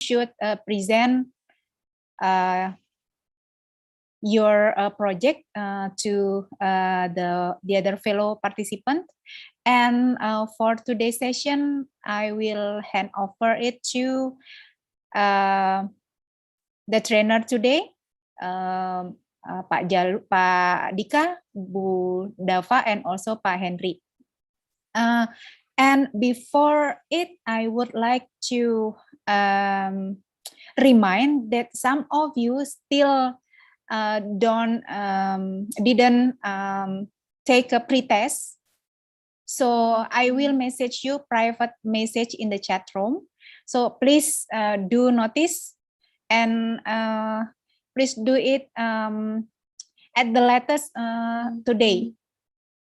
should present your project to the other fellow participants. And for today's session, I will hand over it to the trainer today, Pak Dika, Bu Dava, and also Pak Henry. And before it, I would like to remind that some of you still didn't take a pretest. So I will message you private message in the chat room. So please do notice, and please do it at the latest today.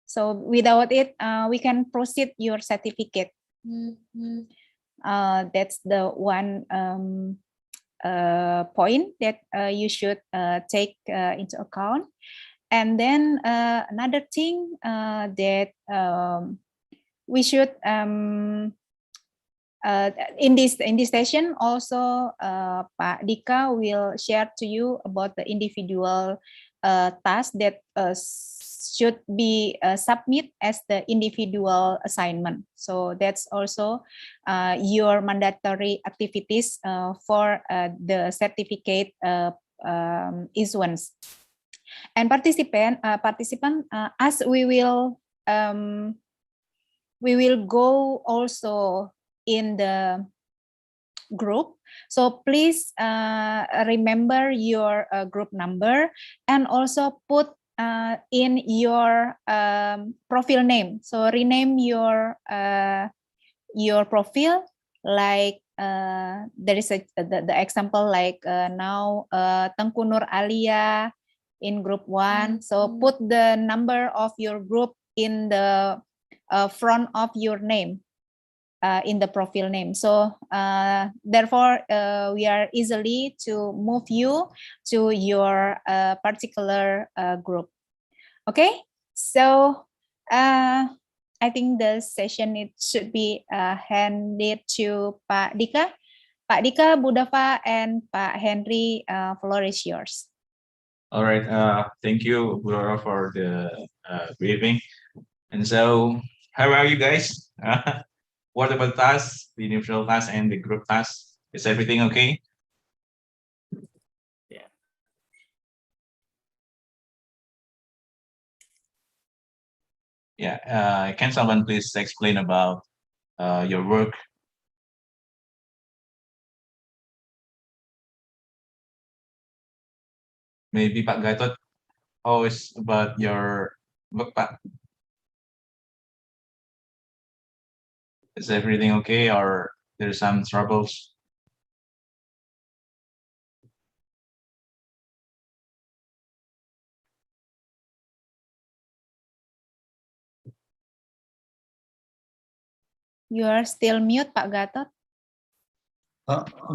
So without it, we can proceed your certificate. That's the one point that you should take into account. And then another thing that we should in this session also, Pak Dika will share to you about the individual tasks that should be submit as the individual assignment. So that's also your mandatory activities for the certificate issuance. And participant, as we will go also in the group. So please remember your group number, and also put in your profile name. So rename your profile, like there is the example like now Tengku Nur Alia in group 1. So put the number of your group in the front of your name, in the profile name. So therefore we are easily to move you to your particular group. Okay, so I think the session it should be handed to Pak Dika. Pak Dika, Bu Dava, and Pak Henry, floor is yours. All right, thank you, Laura, for the briefing. And so, how are you guys? What about tasks, the individual tasks and the group tasks? Is everything okay? Yeah. Can someone please explain about your work? Maybe Pak Gatot, how is about your work, Pak? Is everything okay, or there's some troubles? You are still mute, Pak Gatot.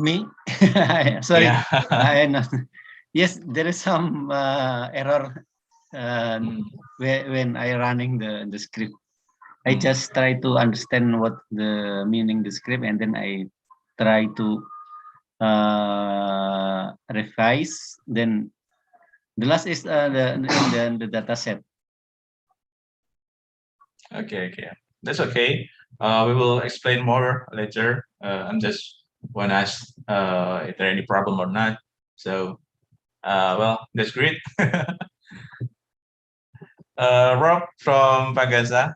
Me? Sorry. Yeah. Yes, there is some error when I running the script. I just try to understand what the meaning the script, and then I try to revise. Then the last is the data set. Okay, that's okay. We will explain more later. I'm just want to ask if there any problem or not. So, well, that's great. Rob from Pagasa,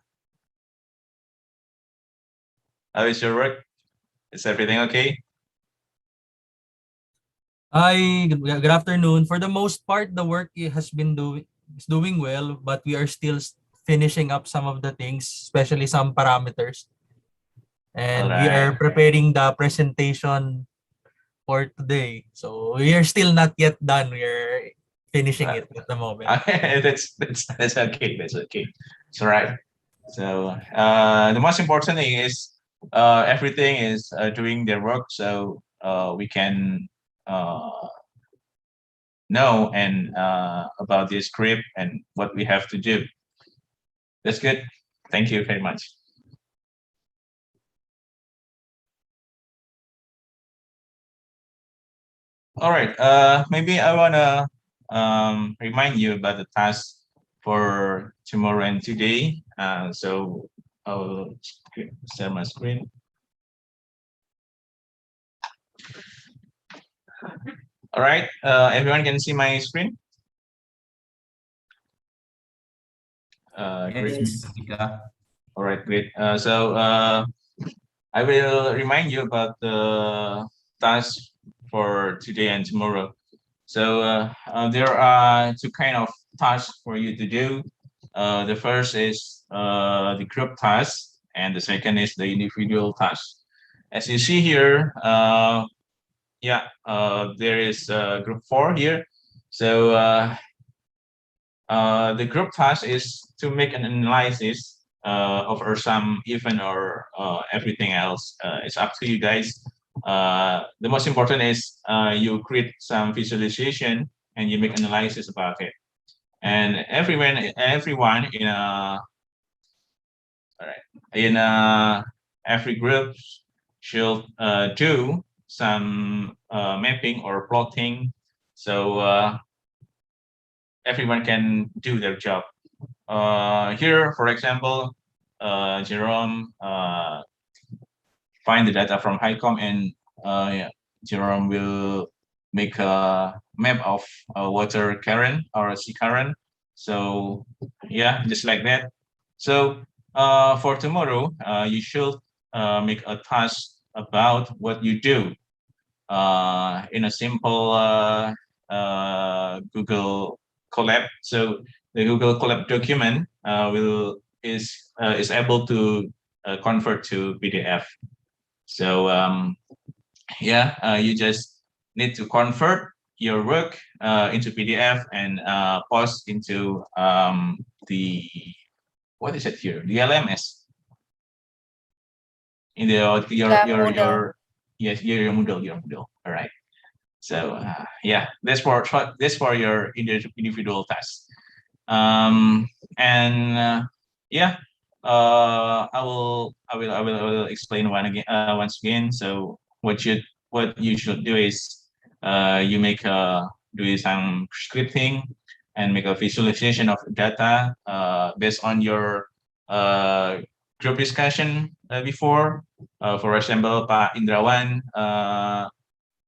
how is your work? Is everything okay? Hi, good afternoon. For the most part, the work has been doing well, but we are still finishing up some of the things, especially some parameters. And we are preparing the presentation for today. So we are still not yet done. We are finishing it at the moment. That's okay. That's okay. It's all right. So the most important thing is everything is doing their work, so we can know and about the script and what we have to do. That's good. Thank you very much. All right. Maybe I wanna remind you about the task for tomorrow and today. So I'll share my screen. All right. Everyone can see my screen. Great. Yes, Jika. All right, great. I will remind you about the tasks for today and tomorrow. There are two kind of tasks for you to do. The first is the group task, and the second is the individual task. As you see here, there is group 4 here. So the group task is to make an analysis of some event or everything else. It's up to you guys. The most important is you create some visualization and you make analysis about it. And everyone in every group should do some mapping or plotting. So everyone can do their job. Here, for example, Jerome find the data from HiCom, and Jerome will make a map of water current or a sea current. So yeah, just like that. So for tomorrow, you should make a task about what you do in a simple Google Colab. So the Google Colab document is able to convert to PDF. So you just need to convert your work into PDF and post into the what is it here? The LMS in the your yes your Moodle. All right. So that's for your individual tasks. I will explain once again. So what you should do is you do some scripting and make a visualization of data based on your group discussion before. For example, Pak Indrawan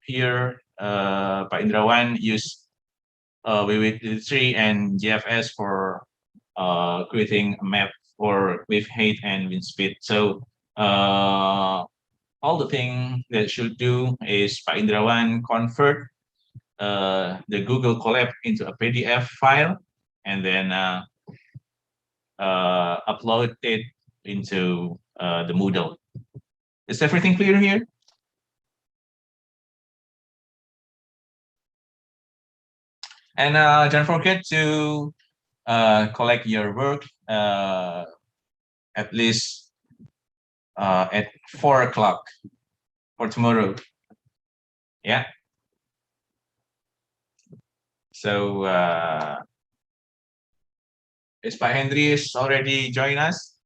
here, Pak Indrawan use WW3 and GFS for creating a map for wave height and wind speed. So all the thing that should do is Pak Indrawan convert the Google Colab into a PDF file and then upload it into the Moodle. Is everything clear here? And don't forget to collect your work at least at 4 o'clock for tomorrow. Yeah. So is Pak Henry is already joined us?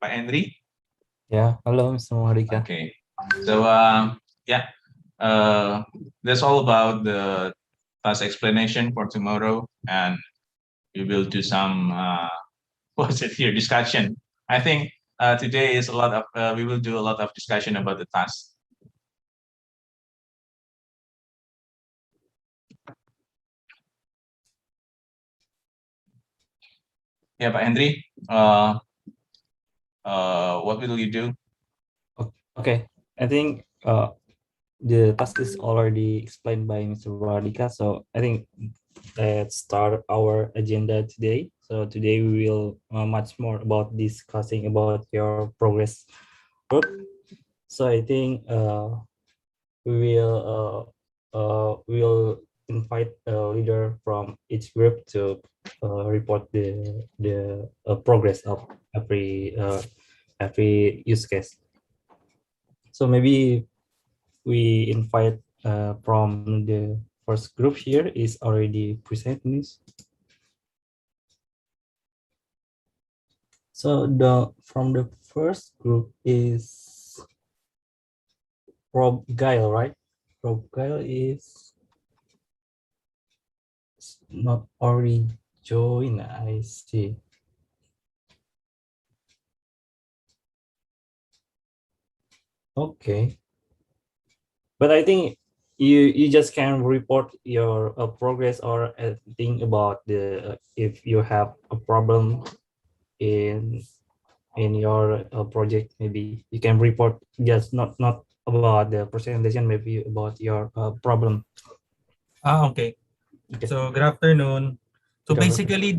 Pak Henry? Yeah, hello, Mr. Mahardika. Okay. So that's all about the task explanation for tomorrow, and we will do some what's it here discussion. I think today is we will do a lot of discussion about the task. Yeah, Pak Henry, what will you do? Okay, I think the task is already explained by Mr. Mahardika, so I think let's start our agenda today. So today we will much more about discussing about your progress work. So I think we will invite a leader from each group to report the progress of every use case. So maybe we invite from the first group here is already presenting. So from the first group is Rob Guile, right? Rob Guile is not already joined. I see. Okay, but I think you just can report your progress or think about the if you have a problem in your project. Maybe you can report just not about the presentation, maybe about your problem. Okay. Okay. So good afternoon. So Good afternoon. basically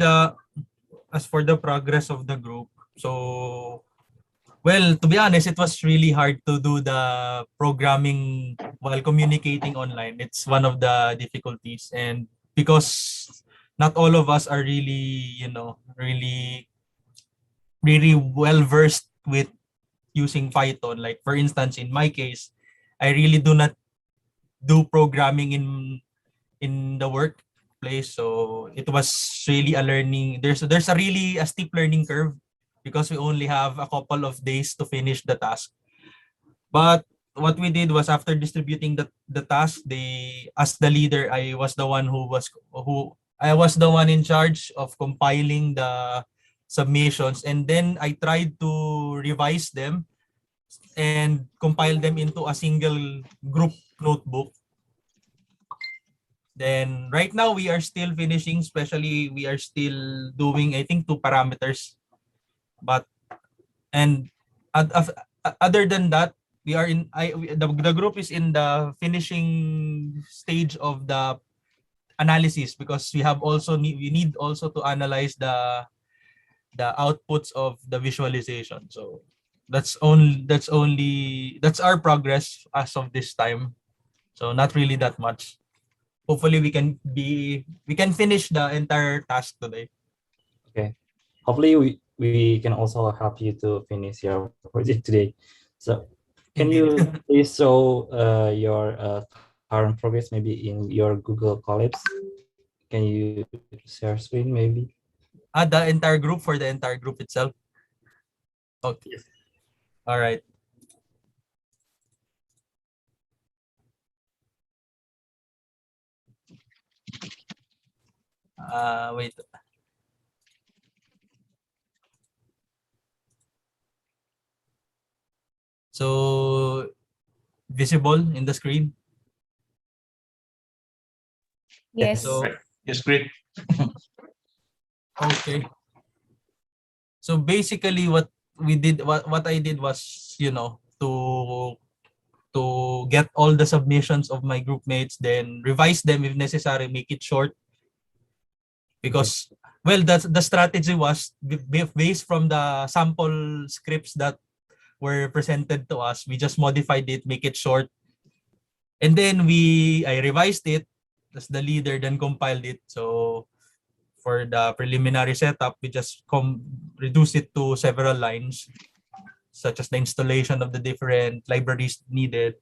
as for the progress of the group, so well, to be honest, it was really hard to do the programming while communicating online. It's one of the difficulties, and because not all of us are really, really well versed with using Python. Like for instance, in my case, I really do not do programming in the workplace. So it was really a learning. There's a really a steep learning curve because we only have a couple of days to finish the task. But what we did was after distributing the task, they as the leader, I was the one in charge of compiling the submissions, and then I tried to revise them and compile them into a single group notebook. Then right now we are still finishing, especially we are still doing I think 2 parameters. But and other than that, we are the group is in the finishing stage of the analysis because we need also to analyze the outputs of the visualization. So that's our progress as of this time. So not really that much. Hopefully we can finish the entire task today. Okay. Hopefully we can also help you to finish your project today. So can Indeed. you please show your current progress maybe in your Google Collabs? Can you share screen maybe? The entire group for the entire group itself. Okay. Yes. All right. Wait. So visible in the screen. Yes. So Right. Yes, great. okay. So basically what I did was, to get all the submissions of my group mates, then revise them if necessary, make it short. Because well, the strategy was based from the sample scripts that were presented to us. We just modified it, make it short, and then I revised it as the leader, then compiled it. So for the preliminary setup, we just reduce it to several lines, such as the installation of the different libraries needed.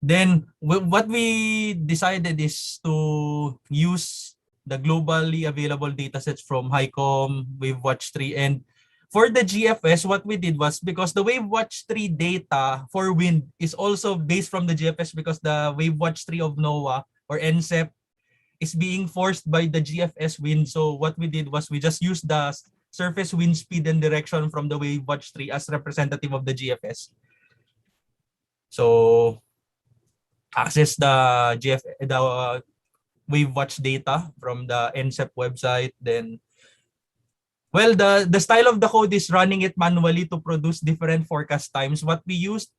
Then what we decided is to use the globally available datasets from HiCom, WaveWatch 3, and for the GFS, what we did was because the WaveWatch 3 data for wind is also based from the GFS because the WaveWatch 3 of NOAA or NCEP is being forced by the GFS wind. So what we did was we just used the surface wind speed and direction from the WaveWatch 3 as representative of the GFS. So access the WaveWatch data from the NCEP website. Then, well, the style of the code is running it manually to produce different forecast times. What we used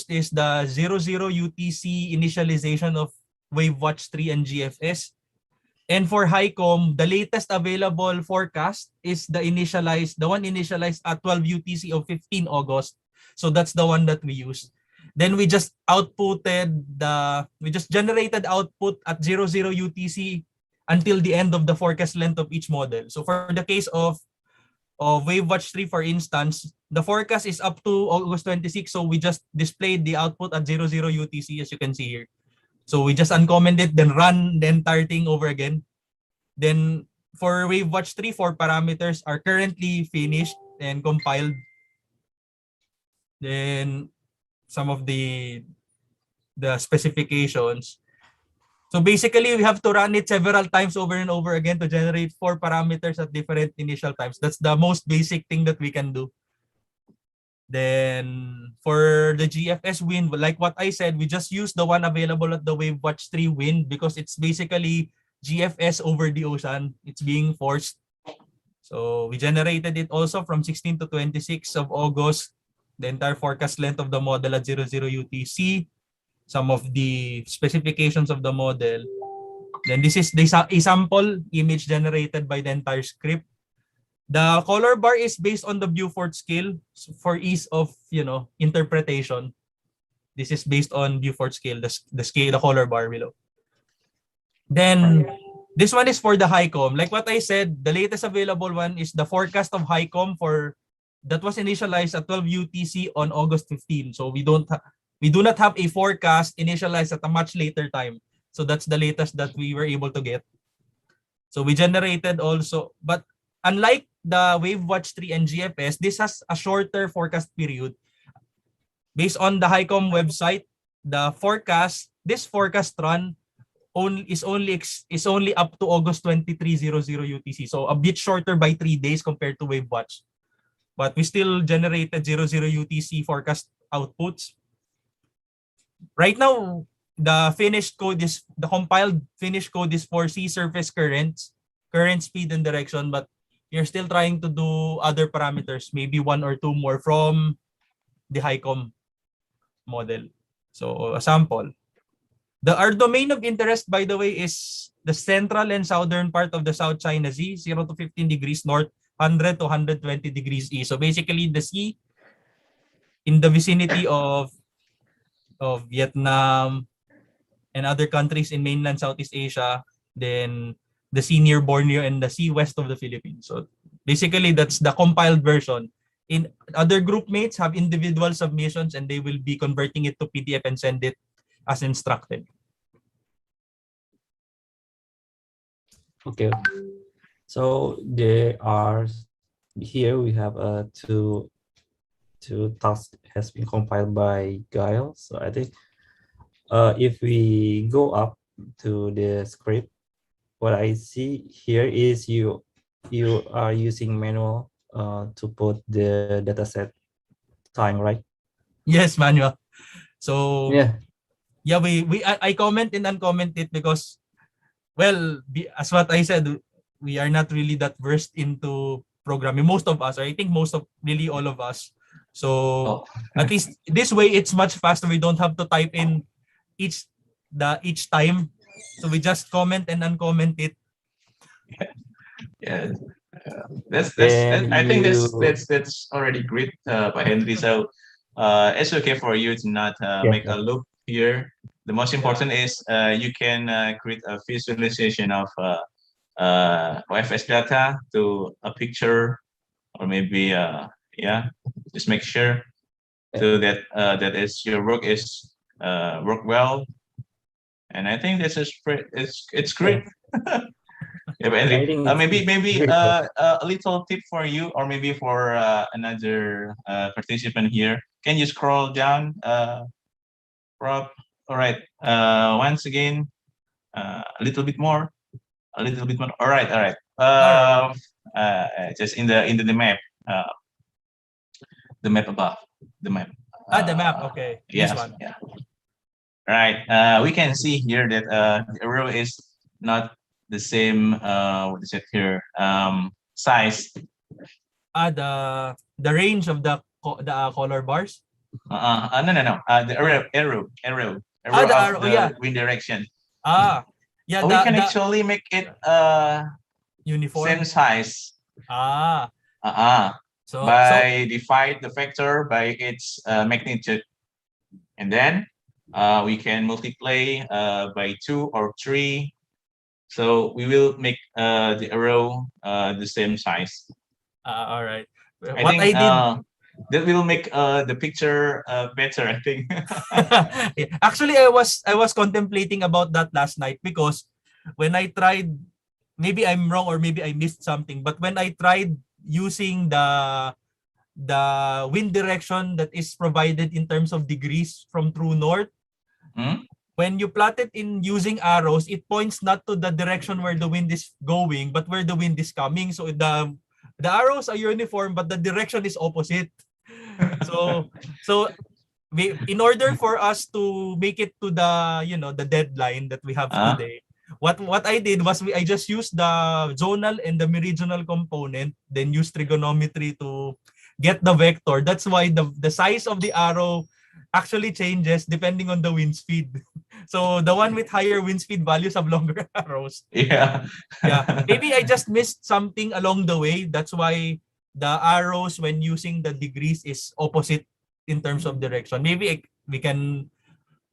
is the 00 UTC initialization of WaveWatch 3 and GFS. And for HiCom, the latest available forecast is the one initialized at 12 UTC of 15 August. So that's the one that we used. Then we just generated output at 00 UTC until the end of the forecast length of each model. So for the case of WaveWatch 3, for instance, the forecast is up to August 26. So we just displayed the output at 00 UTC, as you can see here. So we just uncommented, then run the entire thing over again. Then for WaveWatch 3, 4 parameters are currently finished and compiled. Then some of the specifications. So basically, we have to run it several times over and over again to generate 4 parameters at different initial times. That's the most basic thing that we can do. Then for the GFS wind, like what I said, we just use the one available at the WaveWatch 3 wind because it's basically GFS over the ocean. It's being forced. So we generated it also from 16 to 26 of August, the entire forecast length of the model at 00 UTC, some of the specifications of the model. Then this is a sample image generated by the entire script. The color bar is based on the Beaufort scale for ease of, interpretation. This is based on Beaufort scale, the scale, the color bar below. Then this one is for the HICOM. Like what I said, the latest available one is the forecast of HICOM that was initialized at 12 UTC on August 15. So we do not have a forecast initialized at a much later time. So that's the latest that we were able to get. So we generated also, but unlike the WaveWatch 3 and GFS, this has a shorter forecast period. Based on the HICOM website, this forecast run is only up to August 2300 UTC. So a bit shorter by 3 days compared to WaveWatch. But we still generated 00 UTC forecast outputs. Right now, the compiled finished code is for sea surface currents, current speed and direction, but you're still trying to do other parameters, maybe 1 or 2 more from the HICOM model. So a sample. Our domain of interest, by the way, is the central and southern part of the South China Sea, 0 to 15 degrees north, 100 to 120 degrees east. So basically the sea in the vicinity of Vietnam and other countries in mainland Southeast Asia, then the sea near Borneo and the sea west of the Philippines. So basically that's the compiled version. In other group mates have individual submissions and they will be converting it to PDF and send it as instructed. Okay. So here we have two tasks has been compiled by Guile. So I think if we go up to the script, what I see here is you are using manual to put the dataset time, right? Yes, manual. So Yeah. I comment and uncomment it because, well, as what I said, we are not really that versed into programming. Most of us, or I think really all of us. So at least this way, it's much faster. We don't have to type in each time. So we just comment and uncomment it. Yeah, I think that's already great by Henry. So it's okay for you to not make a loop here. The most important is you can create a visualization of OFS data to a picture, or maybe just make sure so that your work is work well. And I think this is it's great. Yeah, but Henry, maybe a little tip for you, or maybe for another participant here. Can you scroll down, Rob? All right. Once again, a little bit more. All right. Just in the map. The map above. The map. The map. Okay. Yes. This one. Yeah. Right. We can see here that the arrow is not the same. What is it here? Size. The range of the color bars. No. The arrow Arrow, yeah. wind direction. Yeah. We can actually make it uniform. Same size. So divide the vector by its magnitude, and then we can multiply by 2 or 3. So we will make the arrow the same size. All right. I think that will make the picture better, I think. Actually, I was contemplating about that last night because when I tried, maybe I'm wrong or maybe I missed something, but when I tried using the wind direction that is provided in terms of degrees from true north, when you plot it in using arrows, it points not to the direction where the wind is going, but where the wind is coming. So the arrows are uniform, but the direction is opposite. So in order for us to make it to the the deadline that we have today, what I did was I just used the zonal and the meridional component, then use trigonometry to get the vector. That's why the size of the arrow actually changes depending on the wind speed. So the one with higher wind speed values have longer arrows. Yeah. Yeah, maybe I just missed something along the way. That's why the arrows when using the degrees is opposite in terms of direction. Maybe we can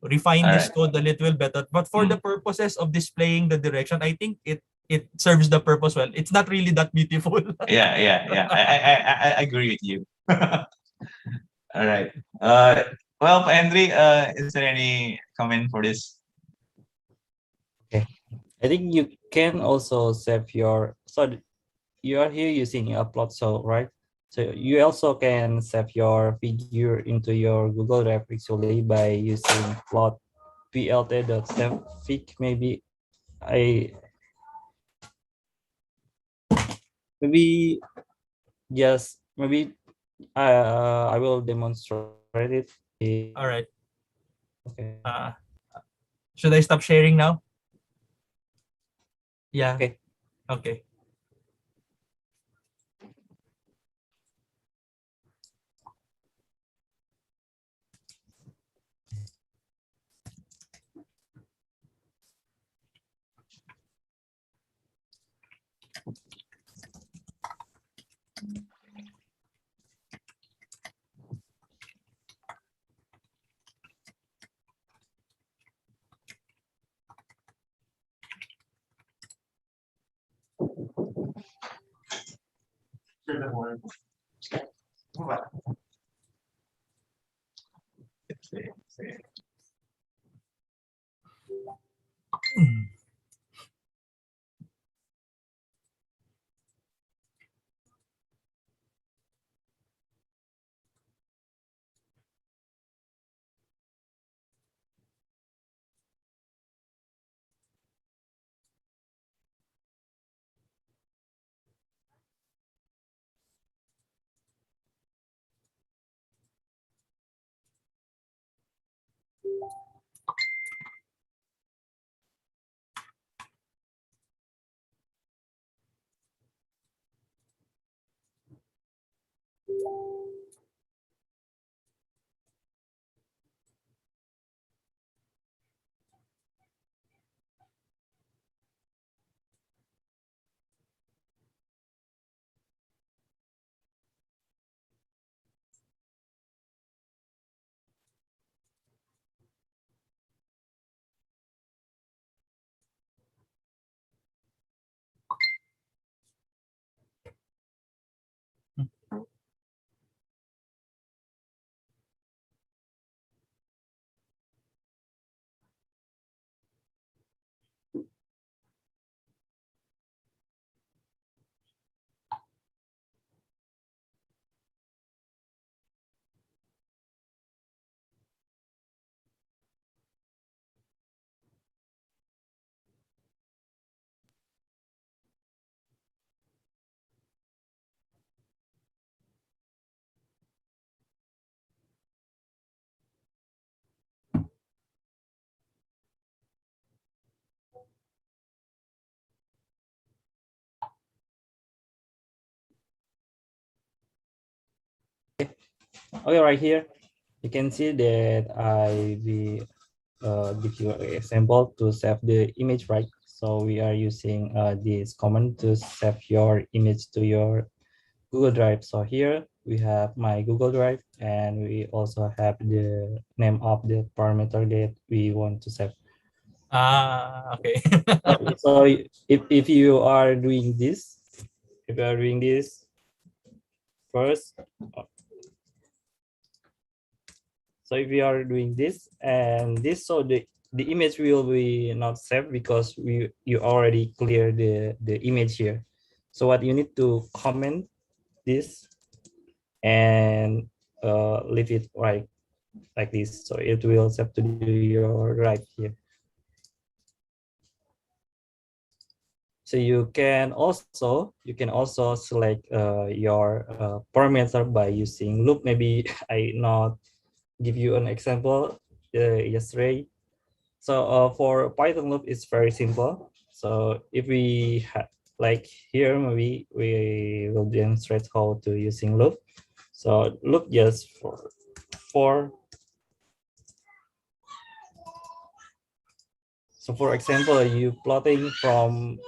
refine this Alright. code a little better. But for the purposes of displaying the direction, I think it serves the purpose well. It's not really that beautiful. Yeah. I agree with you. All right. Well, Henry, is there any comment for this? Okay. I think you can also save your, so you are here using upload, so right? So you also can save your figure into your Google Drive visually by using plot plt.savefig. Maybe just maybe I will demonstrate it. All right. Okay. Should I stop sharing now? Yeah. Okay. Okay. Okay, right here, you can see that I will give you an example to save the image, right? So we are using this command to save your image to your Google Drive. So here we have my Google Drive, and we also have the name of the parameter that we want to save. Okay. So if you are doing this, first, so if we are doing this and this, so the image will be not saved because you already clear the image here. So what you need to comment this and leave it right like this. So it will set to your right here. So you can also select your parameter by using loop. Maybe I not give you an example yesterday. So for Python loop, it's very simple. So if we like here, maybe we will demonstrate how to using loop. So loop just for so for example, you plotting from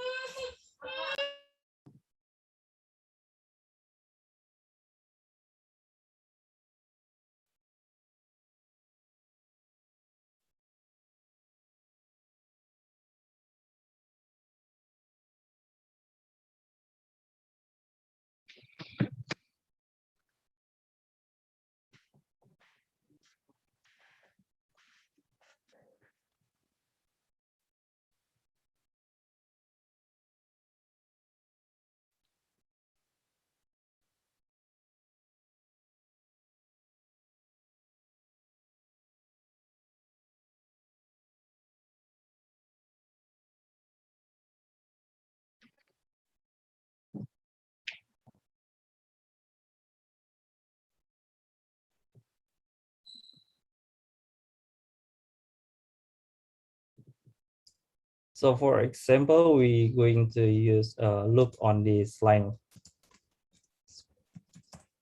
so for example, we going to use a loop on this line.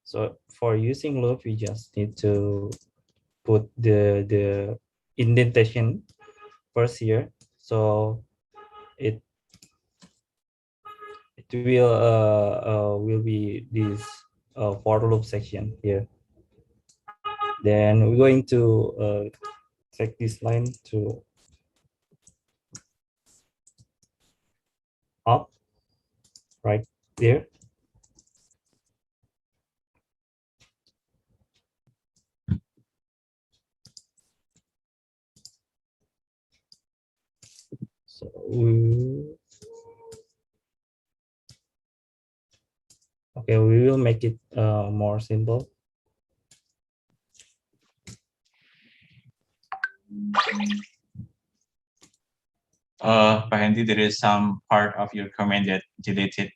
So for using loop, we just need to put the indentation first here. So it will be this for loop section here. Then we're going to take this line to up right there. So we will make it more simple. Pak Hendy, there is some part of your comment that deleted.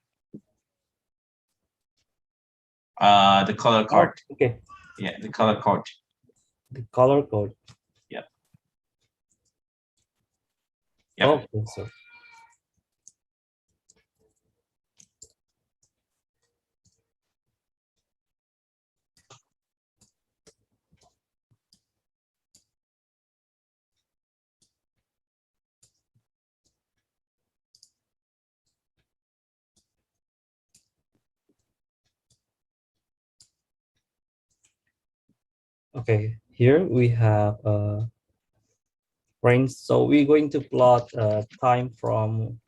The color code. Oh, okay. Yeah, the color code. The color code. Yep. Okay, so okay, here we have a range. So we're going to plot time from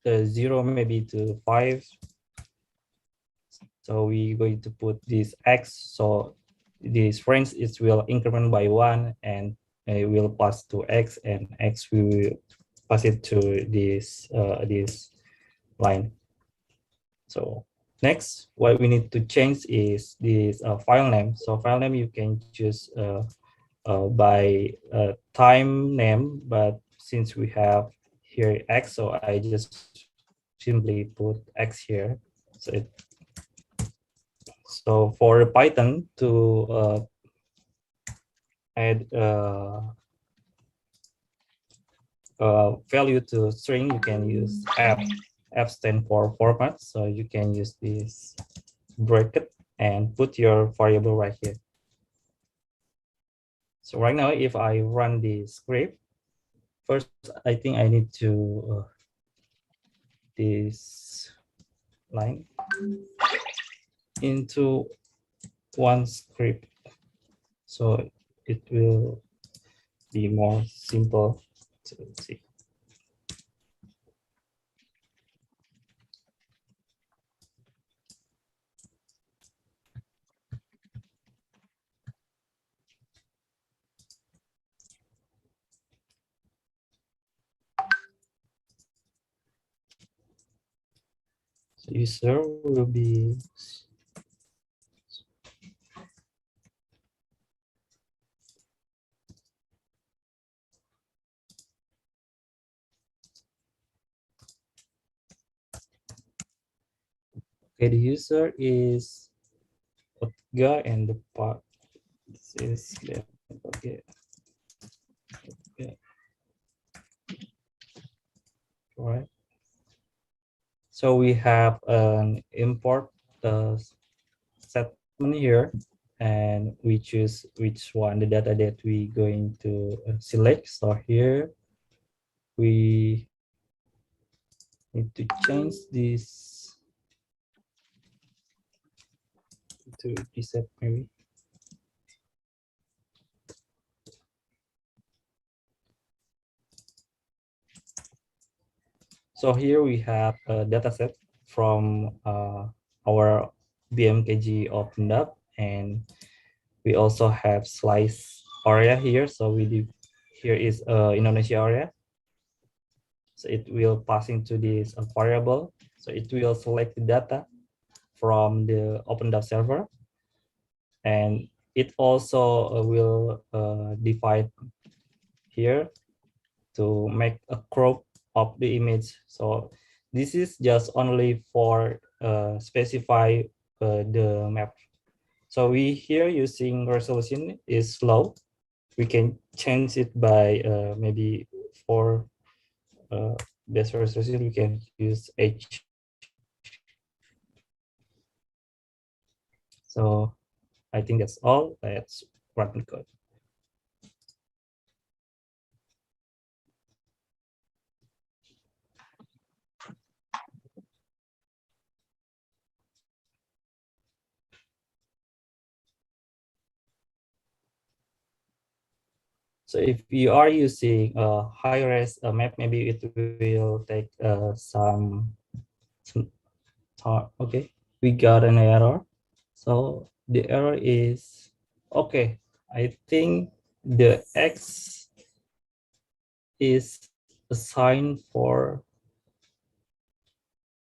0 maybe to 5. So we're going to put this x. So this range is will increment by 1, and it will pass to x, and x we will pass it to this this line. So next, what we need to change is this file name. So file name you can choose by time name, but since we have here x, so I just simply put x here. So for Python to add value to string, you can use f. F stand for format, so you can use this bracket and put your variable right here. So right now, if I run the script, first I think I need to this line into one script, so it will be more simple to see. So user will be the user is OTGA and the part this is okay. Right. So we have an import statement here, and we choose which one the data that we going to select. So here we need to change this to reset maybe. So here we have a data set from our BMKG opened up, and we also have slice area here. So we do, here is Indonesia area. So it will pass into this variable. So it will select the data from the opened up server, and it also will define here to make a crop of the image. So this is just only for specify the map. So we here using resolution is low. We can change it by maybe for best resolution we can use H. So I think that's all. Let's run the code. So if you are using a high-res map, maybe it will take some time. Okay, we got an error. So the error is, okay, I think the X is assigned for,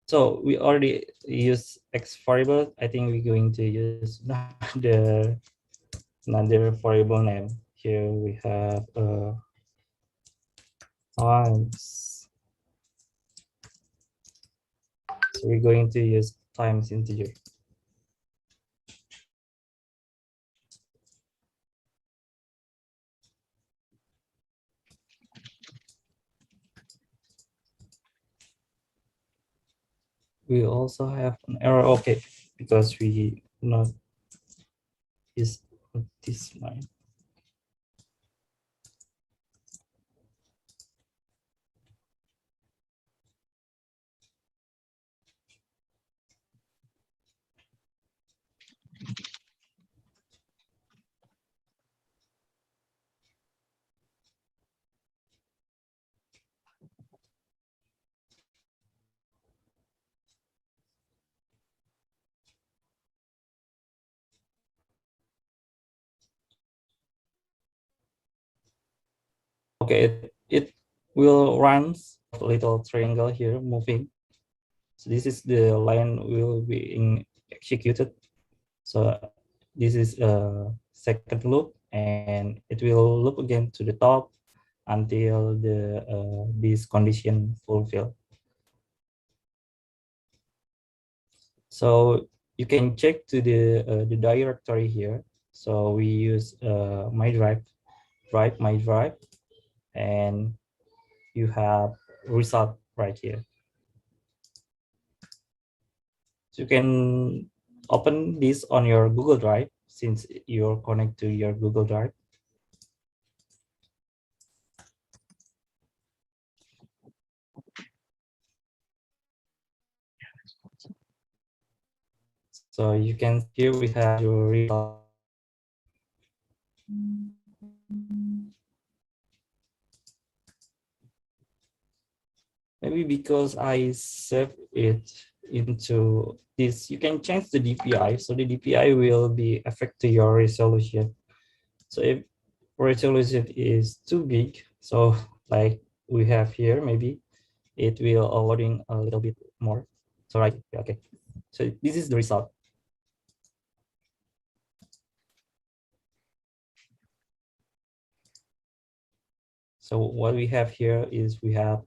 so we already use X variable. I think we're going to use another variable name. Here we have times. So we're going to use times integer. We also have an error, okay, because we not use this line. Okay, it will run a little triangle here moving. So this is the line will be executed. So this is a second loop, and it will loop again to the top until the this condition fulfilled. So you can check to the directory here. So we use my drive, my drive, and you have result right here. So you can open this on your Google Drive since you're connected to your Google Drive. So you can, here we have your result. Maybe because I saved it into this, you can change the DPI. So the DPI will be affect to your resolution. So if resolution is too big, so like we have here, maybe it will loading a little bit more. So right, okay. So this is the result. So what we have here is we have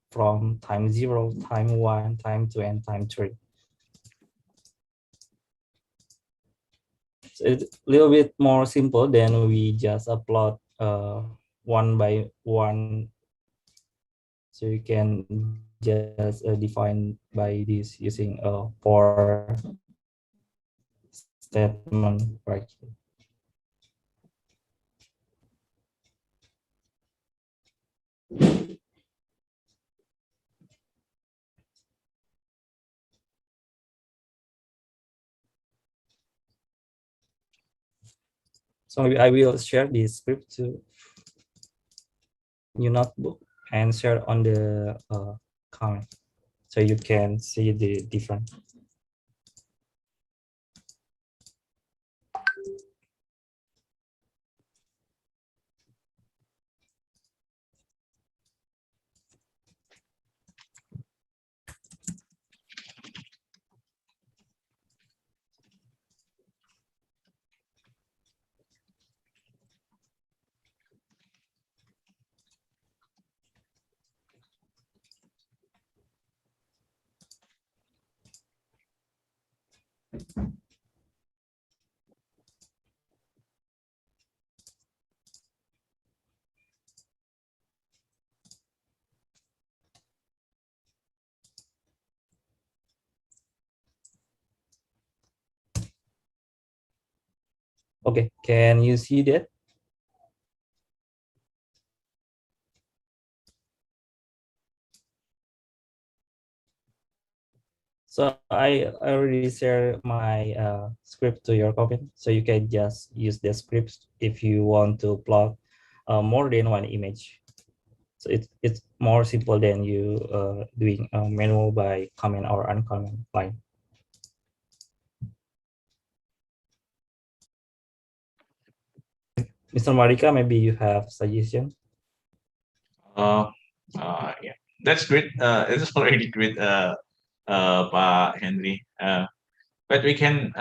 from time 0, time 1, time 2, and time 3. So it's a little bit more simple than we just upload one by one. So you can just define by this using for statement right here. So maybe I will share this script to new notebook and share on the comment, so you can see the difference. Okay, can you see that? So I already share my script to your copy, so you can just use the scripts if you want to plot more than one image. So it's more simple than you doing manual by comment or uncomment line. Mr. Marika, maybe you have suggestion. Yeah, that's great. It's already great, Pa Henry. But we can,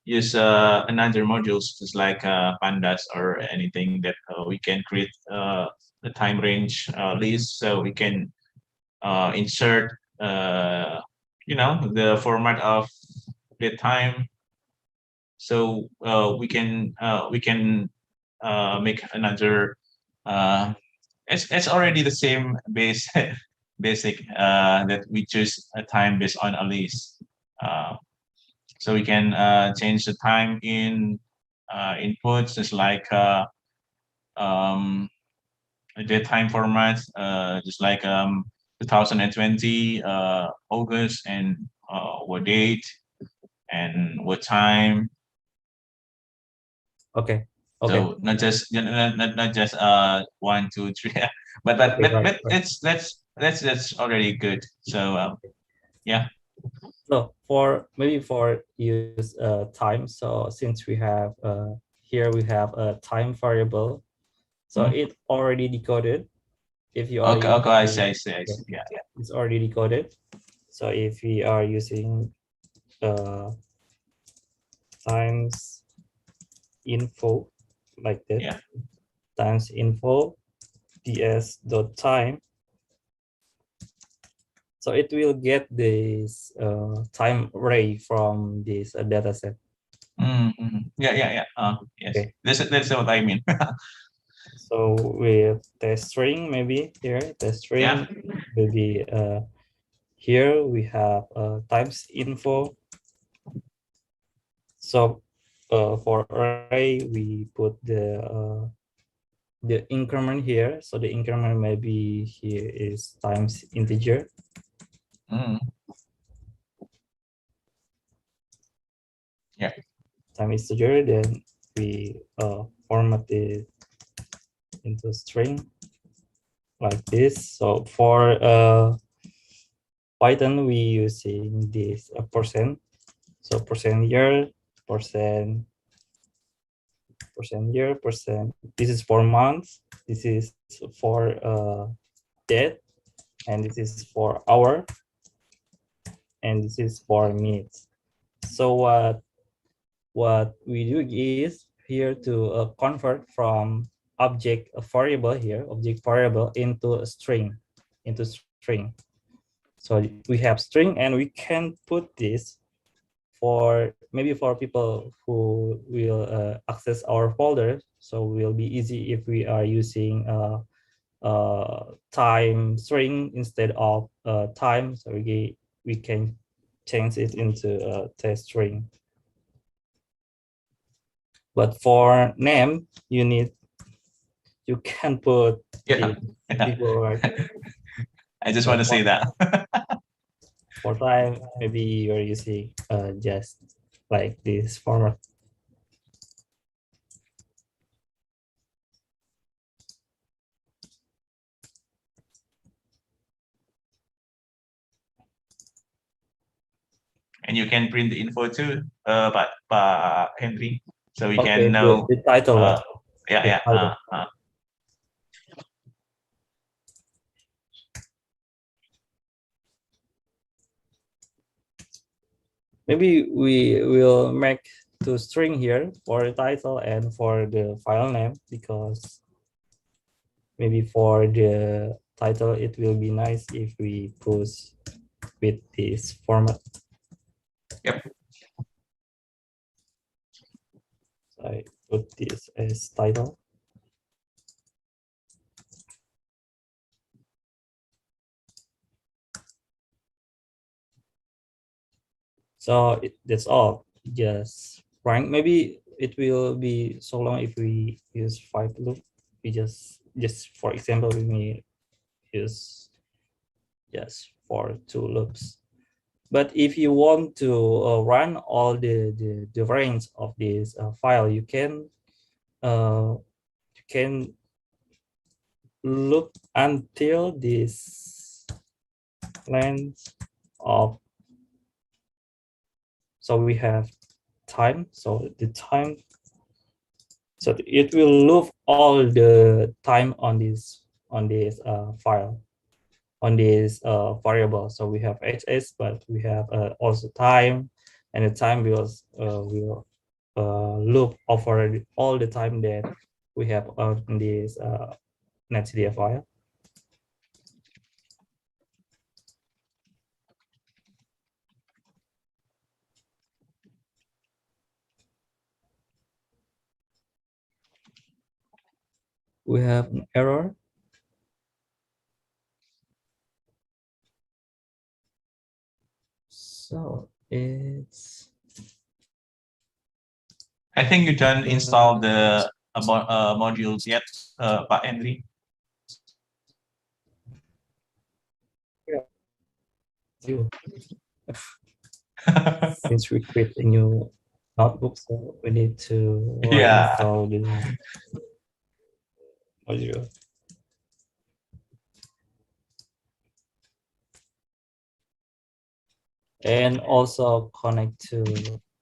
use another modules just like pandas or anything that we can create the time range list, so we can insert, the format of the time. So we can make another. It's already the same basic that we choose a time based on a list. So we can change the time in inputs, just like the time format, just like 2020 August, and what date and what time. Okay. Okay. So not just 1, 2, 3, Okay, right, but right. that's already good. So yeah. So for use time. So since we have here we have a time variable, so Mhm. it already decoded. If you are Okay, okay, I see, using, I see, I see. Yeah, yeah. it's already decoded. So if we are using times info like that, Yeah. times info ts dot time, so it will get this time array from this data set. Mm-hmm. Yeah. Yes, Okay. that's what I mean. So with test string, maybe here test string, Yeah. maybe here we have times info. So for array we put the increment here. So the increment maybe here is times integer. Mm. Yeah. Times integer, then we format it into string like this. So for Python, we using this percent. So percent year, percent year, percent. This is for months. This is for date, and this is for hour, and this is for minutes. So what we do is here to convert from object variable here, object variable into a string, So we have string, and we can put this for maybe for people who will access our folder, so will be easy if we are using time string instead of time, so we can change it into a text string. But for name, you can put Yeah. it before. I just want to say that. For time, maybe you're using just like this format. And you can print the info too, Henry, so we Okay, can know. the title, right? Yeah, The yeah. title. Maybe we will make two string here for the title and for the file name, because maybe for the title it will be nice if we push with this format. Yep. So I put this as title. So that's all. Just rank. Maybe it will be so long if we use 5 loop. We just for example, we may use just for 2 loops. But if you want to run all the range of this file, you can look until this length of, so we have time, so the time, so it will loop all the time on this file, on this variable. So we have hs, but we have also time, and the time will loop over all the time that we have on this netcdf file. We have an error. So it's, I think you done install the modules yet, Henry. you. Since we create a new notebook, so we need to Yeah. install the module. And also connect to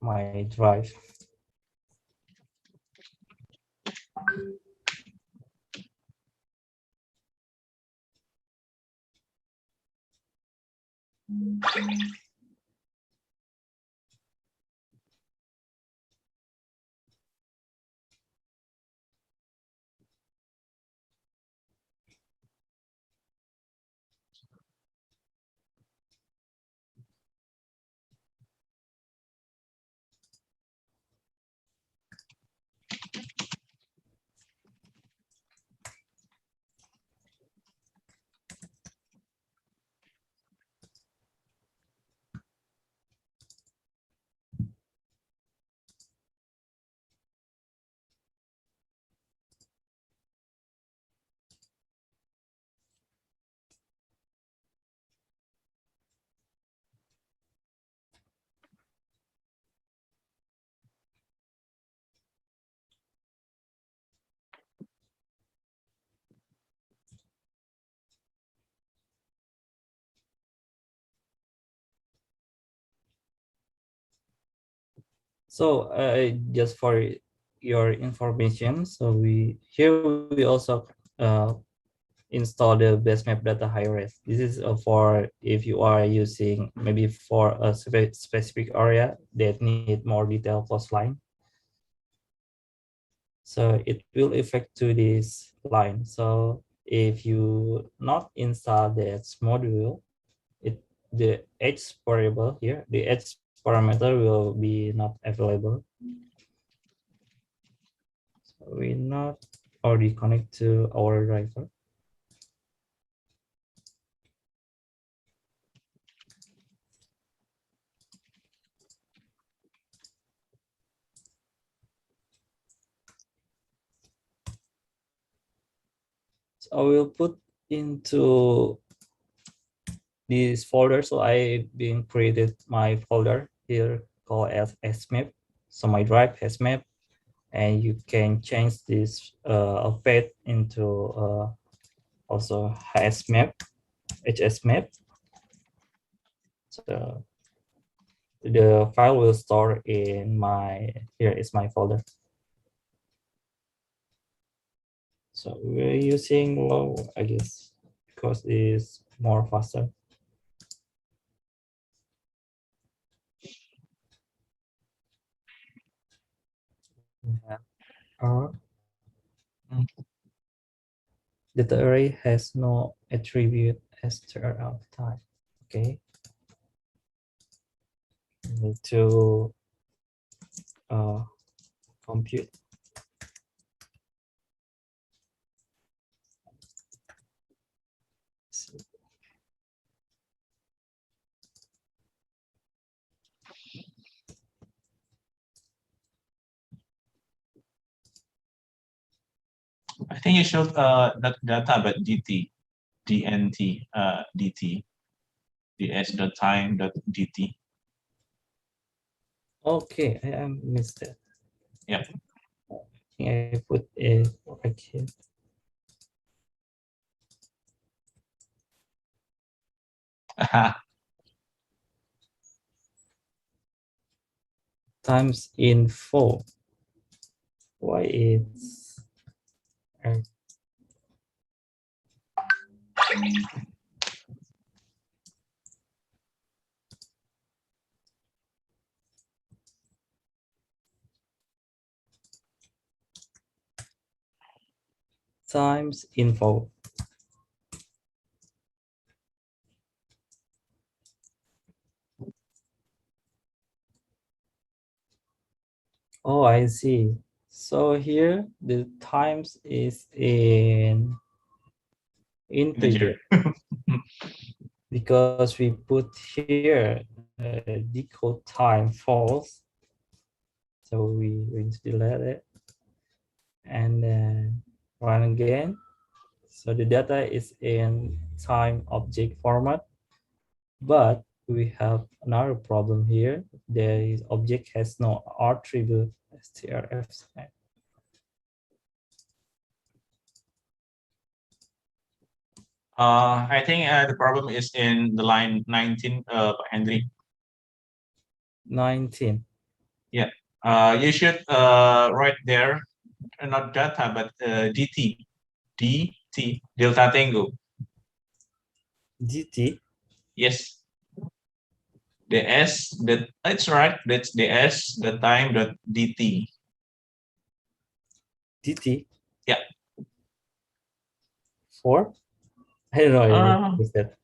my drive. So just for your information, so we also install the base map data high res. This is for if you are using maybe for a specific area that need more detailed coastline. So it will affect to this line. So if you not install that module, the edge variable here, the edge parameter will be not available. So we not already connect to our driver. So I will put into this folder. So I been created my folder here called as smap. So my drive has map, and you can change this path into also hsmap, hsmap. So the file will store in my, here is my folder. So we're using low, I guess, because it's more faster. Data array has no attribute str of type. Okay. We need to compute. I think you should not data but dt, dnt, dt, ds.time.dt. Okay, I missed that. Yep. I think I put it right here. Times info. Why it's times info. Oh, I see. So here the times is in integer because we put here decode time false. So we going to delete it and then run again. So the data is in time object format, but we have another problem here. The object has no attribute strf. I think the problem is in the line 19, Henry. 19. Yeah. You should write there, not data, but dt, dt, delta tango. dt. Yes. The s, that's right. That's the s, the time, dot dt. dt. Yeah. 4. I don't know. I missed that.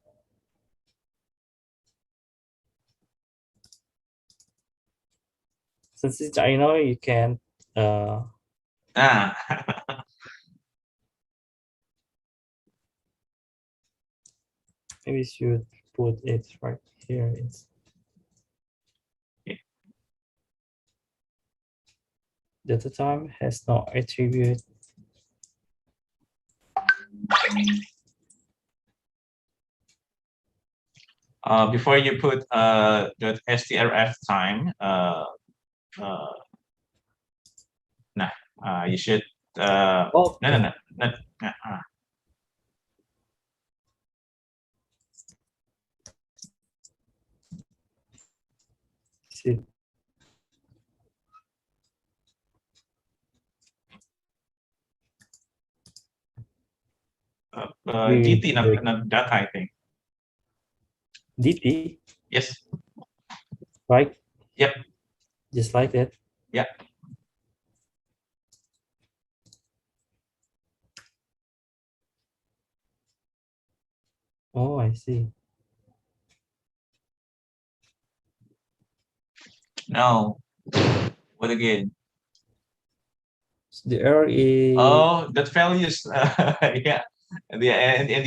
Since it's, I know you can maybe should put it right here. It's data time has no attribute. Before you put dot strf time, you should Oh, no. see. dt, not data, I think. dt. Yes. Right. Yep. Just like that. Yeah. Oh, I see. No. What again? The error is Oh, that values. Yeah. In the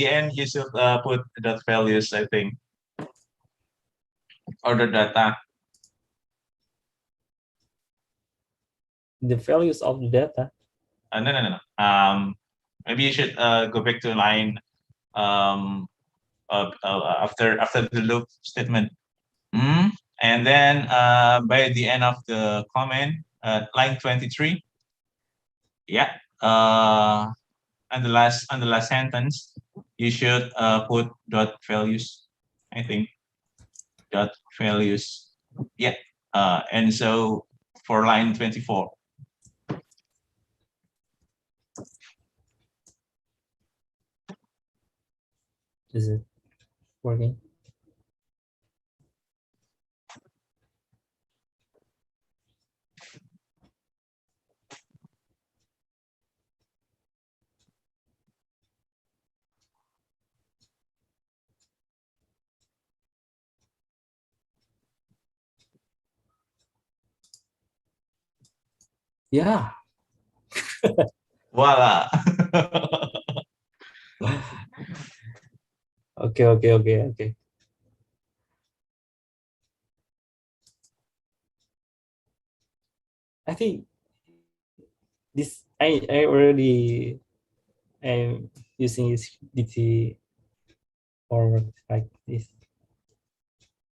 end, you should put that values, I think, or the data. the values of the data. No. Maybe you should go back to line after the loop statement. And then by the end of the comment, line 23. Yeah. On the last sentence, you should put dot values. I think dot values. Yeah. And so for line 24. Is it working? Yeah. Voila. Okay. I think this I already am using this DT forward like this.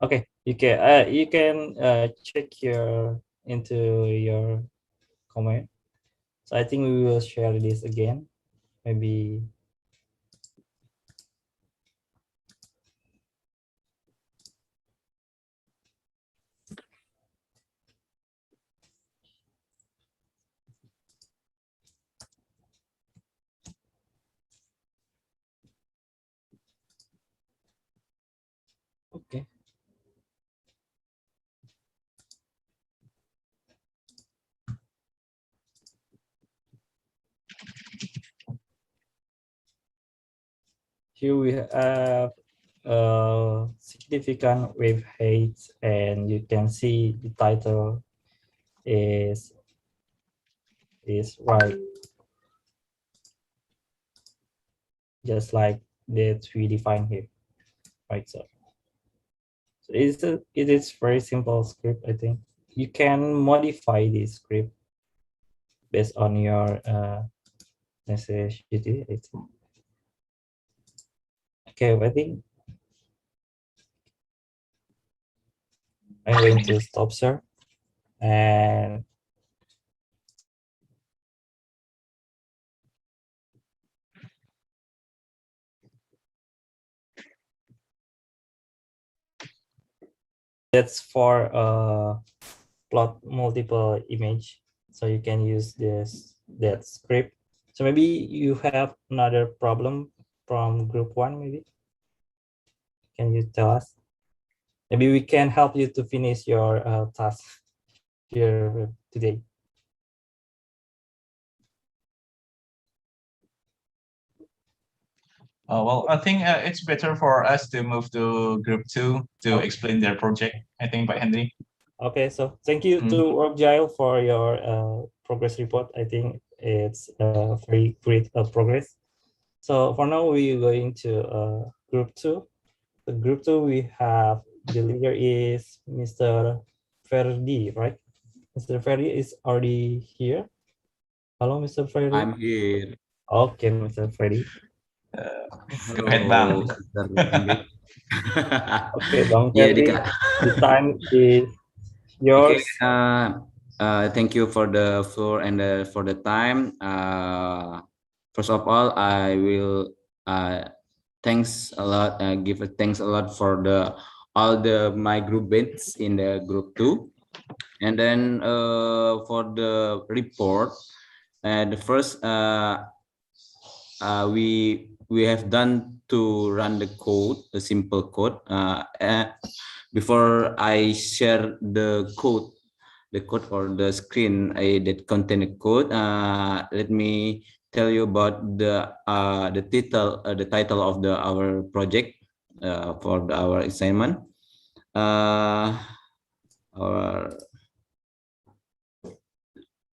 Okay, you can check your into your comment. So I think we will share this again. Maybe okay. Here we have significant wave height, and you can see the title is right, just like that we define here, right? So it is very simple script. I think you can modify this script based on your necessity. Okay, I think I'm going to stop, sir, and that's for plot multiple image, so you can use that script. So maybe you have another problem from group one. Maybe can you tell us? Maybe we can help you to finish your task here today. Well, I think it's better for us to move to group 2 to Okay. explain their project. I think, by Henry. Okay, so thank you to Workgile for your progress report. I think it's a very great progress. So for now, we're going to group 2. The group 2, we have the leader is Mr. Ferdi, right? Mr. Ferdi is already here. Hello, Mr. Ferdi. I'm here. Okay, Mr. Ferdi. Go ahead, Bang. Mr. Henry. Okay, Bang Yeah, Ferdi, Dika. the time is yours. Okay, thank you for the floor and for the time. First of all, I will thanks a lot. Give a thanks a lot for the all the my group mates in the group 2, and then for the report, the first we have done to run the code, the simple code. Before I share the code or the screen that contain the code, let me tell you about the title of our project for our assignment. Our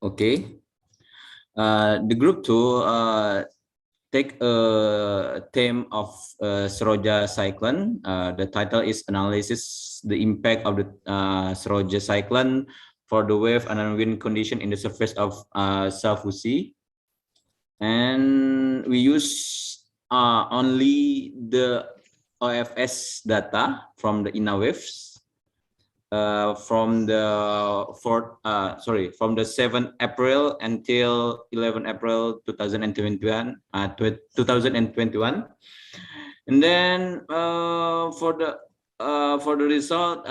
Okay. The group 2 take a theme of Seroja cyclone. The title is analysis the impact of the Seroja cyclone for the wave and wind condition in the surface of South Sea. And we use only the OFS data from the INA waves from the from the 7th April until 11 April 2021. And then for the result,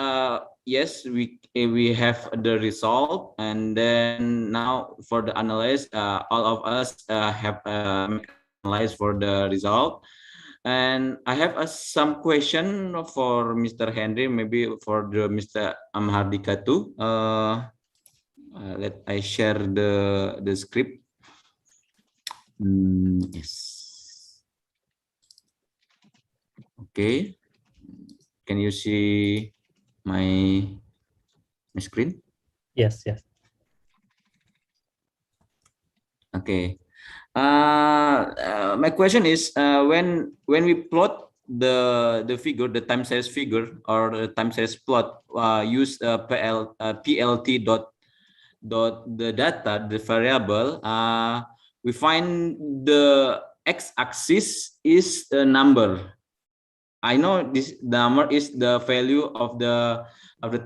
yes, we have the result. And then now for the analysis, all of us have analyzed for the result. And I have some question for Mr. Henry, maybe for the Mr. Amhardika too. Let I share the script. Yes. Okay. Can you see my screen? Yes, yes. Okay. My question is when we plot the figure, the time series figure or the time series plot, use PLT dot the data, the variable, we find the x-axis is the number. I know this number is the value of the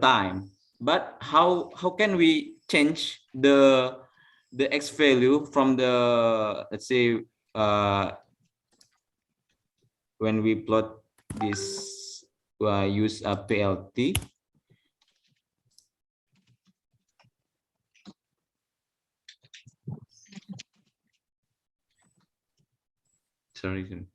time, but how can we change the x value from the, let's say, when we plot this, use a PLT. Sorry.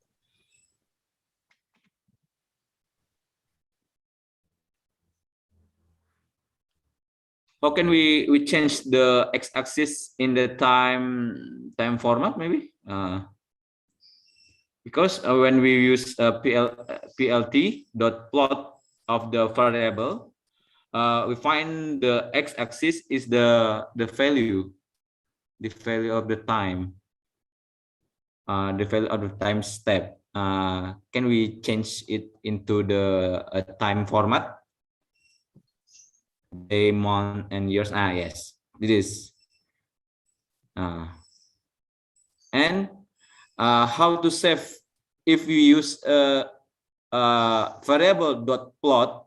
How can we change the x-axis in the time format, maybe? Because when we use PLT dot plot of the variable, we find the x-axis is the value of the time, the value of the time step. Can we change it into the time format? Day, month, and years. Yes, it is. And how to save if we use variable dot plot?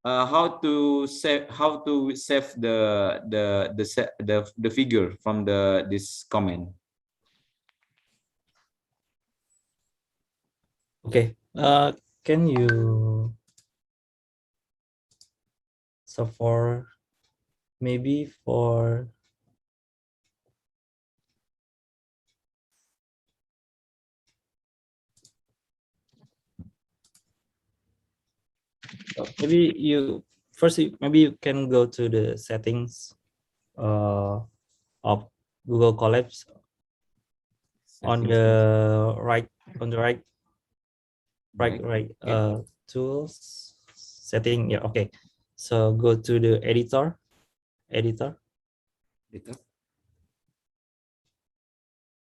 How to save the figure from this comment? Okay. Can you, so for maybe for maybe you first, maybe you can go to the settings of Google Colabs on the right, tools setting. Yeah, okay. So go to the editor.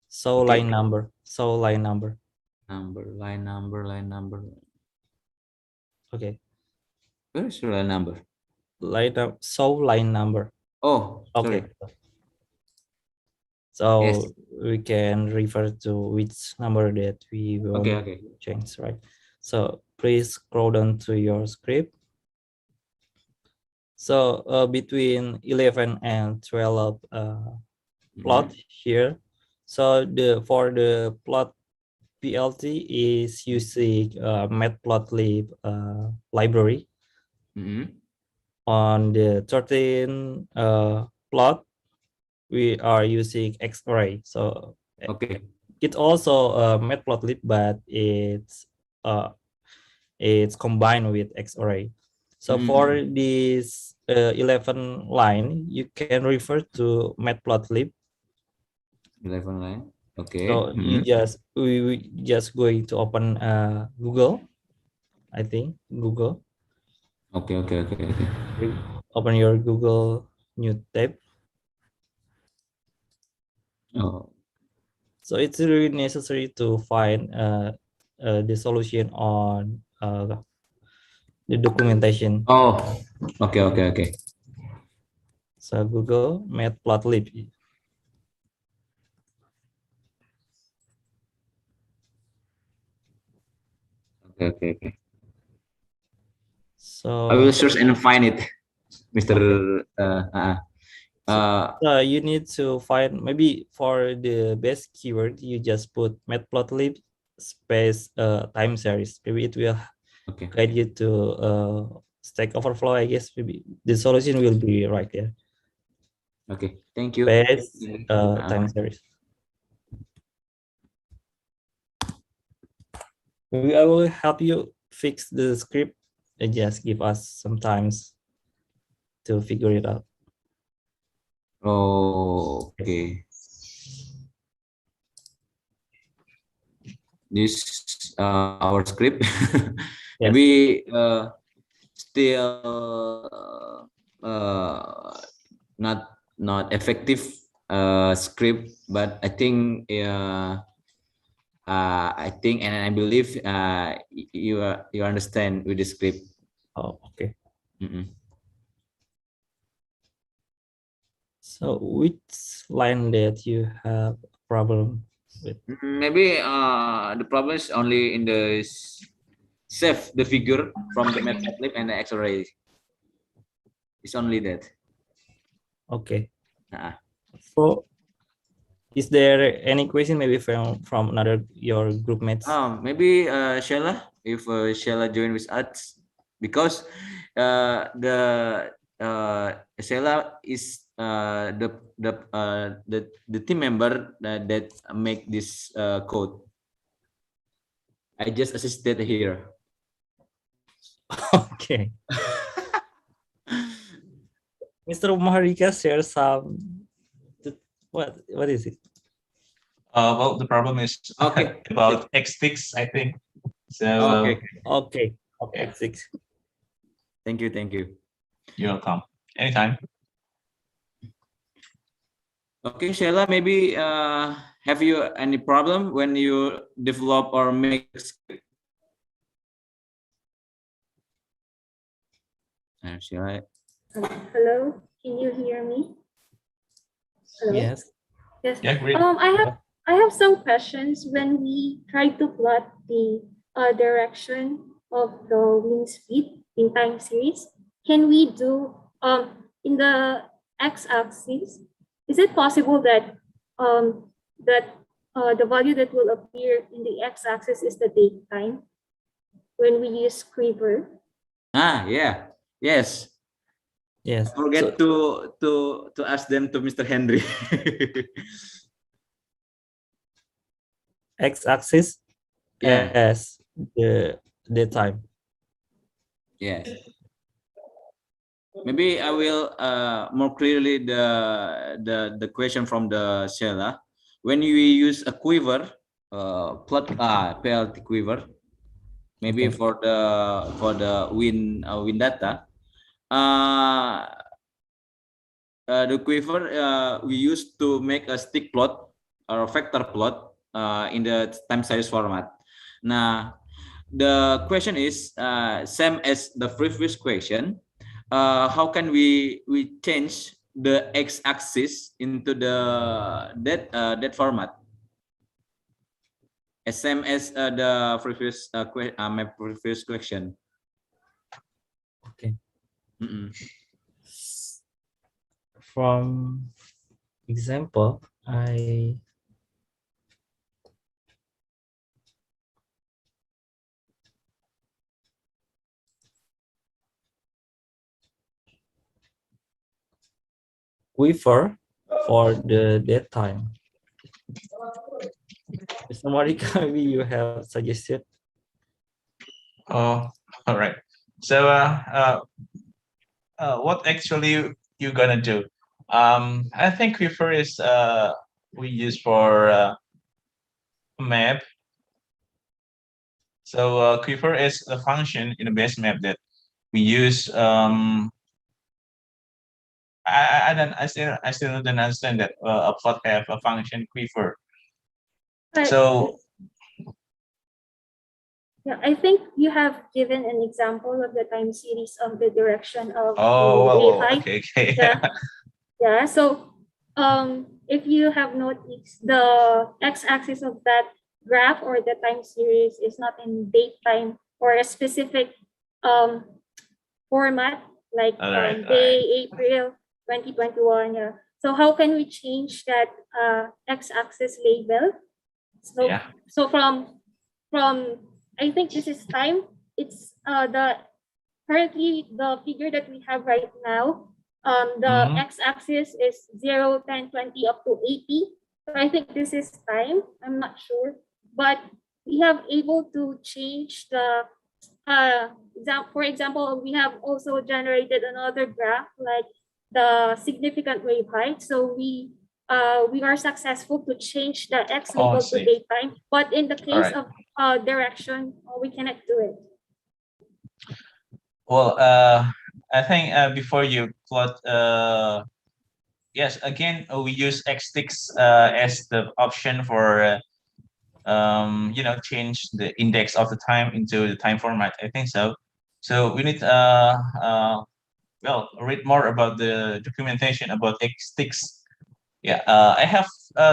So Okay. line number. Line number. Okay. Where is line number? Line number. Oh, okay. Sorry. So Yes. we can refer to which number that we will Okay. change, right? So please scroll down to your script. So between 11 and 12 plot here. So for the plot PLT is using matplotlib library. On the 13 plot, we are using X-ray. So okay, it's also matplotlib, but it's combined with X-ray. So for this 11 line, you can refer to matplotlib. 11 line. Okay. So you we just going to open Google. I think Google. Okay. Open your Google new tab. Oh, So it's really necessary to find the solution on the documentation. oh, okay. So Google Matplotlib. Okay. I will So search and find it, Mr. okay. You need to find, maybe for the best keyword, you just put Matplotlib space time series. Maybe it will Okay. guide you to Stack Overflow. I guess maybe the solution will be right there. Okay. Thank you. Space time series. Maybe I will help you fix the script and just give us some times to figure it out. Oh, okay. This our script. Yes. Maybe still not effective script, but I think and I believe you understand with the script. Oh, okay. Mm-mm. So which line that you have problem with? Maybe the problem is only in the save the figure from the matplotlib and the X-ray. It's only that. Okay. Uh, So is there any question maybe from another your group mates? Maybe Sheila, if Sheila join with us, because Sheila is the team member that make this code. I just assisted here. Okay. Mr. Maharika share some. What is it? Well, the problem is Okay. about X6, I think. So Okay. Yeah. X6. Thank you. you're welcome. Anytime. Okay, Sheila, maybe have you any problem when you develop or make script? Sheila. Hello, can you hear me? Hello? Yes. Yes. Yeah, great. I have some questions. When we try to plot the direction of the wind speed in time series, can we do in the x-axis? Is it possible that the value that will appear in the x-axis is the date time when we use Quiver? Yeah. Yes. Yes. Forget to ask them to Mr. Henry. X-axis Yeah. as the time. Yes. Maybe I will more clearly the question from the Sheila. When you use a quiver, plot PLT quiver, maybe Okay. for the wind data, the quiver we use to make a stick plot or a vector plot in the time series format. Now, the question is same as the previous question. How can we change the x-axis into that format? Same as the previous my previous question. Okay. Mm-mm. From example, I Quiver for the dead time. Mr. Marika, maybe you have suggested. Oh, all right. So what actually you gonna do? I think Quiver is we use for map. So Quiver is a function in the base map that we use I still don't understand that a plot have a function quiver. But So yeah, I think you have given an example of the time series of the direction of oh, the wave well, height. okay, okay. Yeah. Yeah. So if you have noticed, the x-axis of that graph or the time series is not in date time or a specific um format like All right, day April 2021. Yeah. So how can we change that x-axis label? So Yeah. so from I think this is time. It's the currently the figure that we have right now. The Mhm. x-axis is 0, 10, 20 up to 80. So I think this is time. I'm not sure, but we have able to change the for example, we have also generated another graph like the significant wave height. So we are successful to change the x Oh, I label to see. daytime, but in the All case right. of direction, we cannot do it. Well, I think before you plot, yes, again, we use xsticks as the option for change the index of the time into the time format. I think so. So we need read more about the documentation about xsticks. Yeah, I have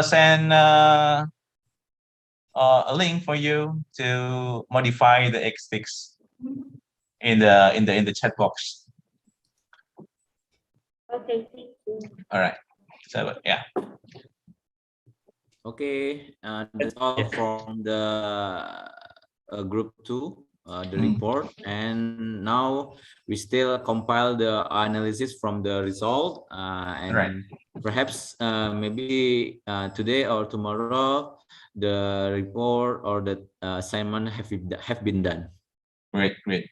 sent a link for you to modify the xsticks in the chat box. Okay, thank you. All right. So yeah. Okay, that's all from the group 2, the report. And now we still compile the analysis from the result, and Right. perhaps maybe today or tomorrow the report or the assignment have been done. Great, great.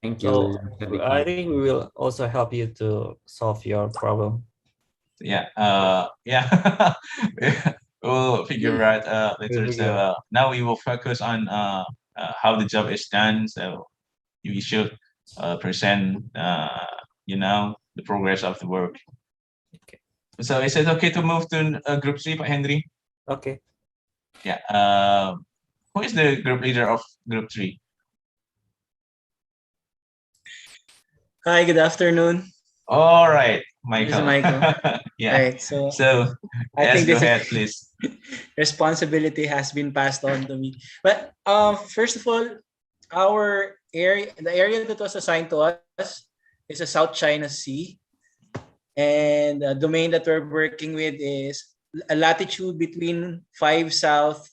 Thank So you. I think we will also help you to solve your problem. Yeah. Yeah. We'll figure out later. So now we will focus on how the job is done. So we should present the progress of the work. Okay. So is it okay to move to group 3, Pak Henry? Okay. Yeah. Who is the group leader of group 3? Hi, good afternoon. All right, This is Michael. Michael. Yeah. Right. So I yes, think go this ahead, please. responsibility has been passed on to me. But first of all, the area that was assigned to us is the South China Sea, and the domain that we're working with is a latitude between 5 south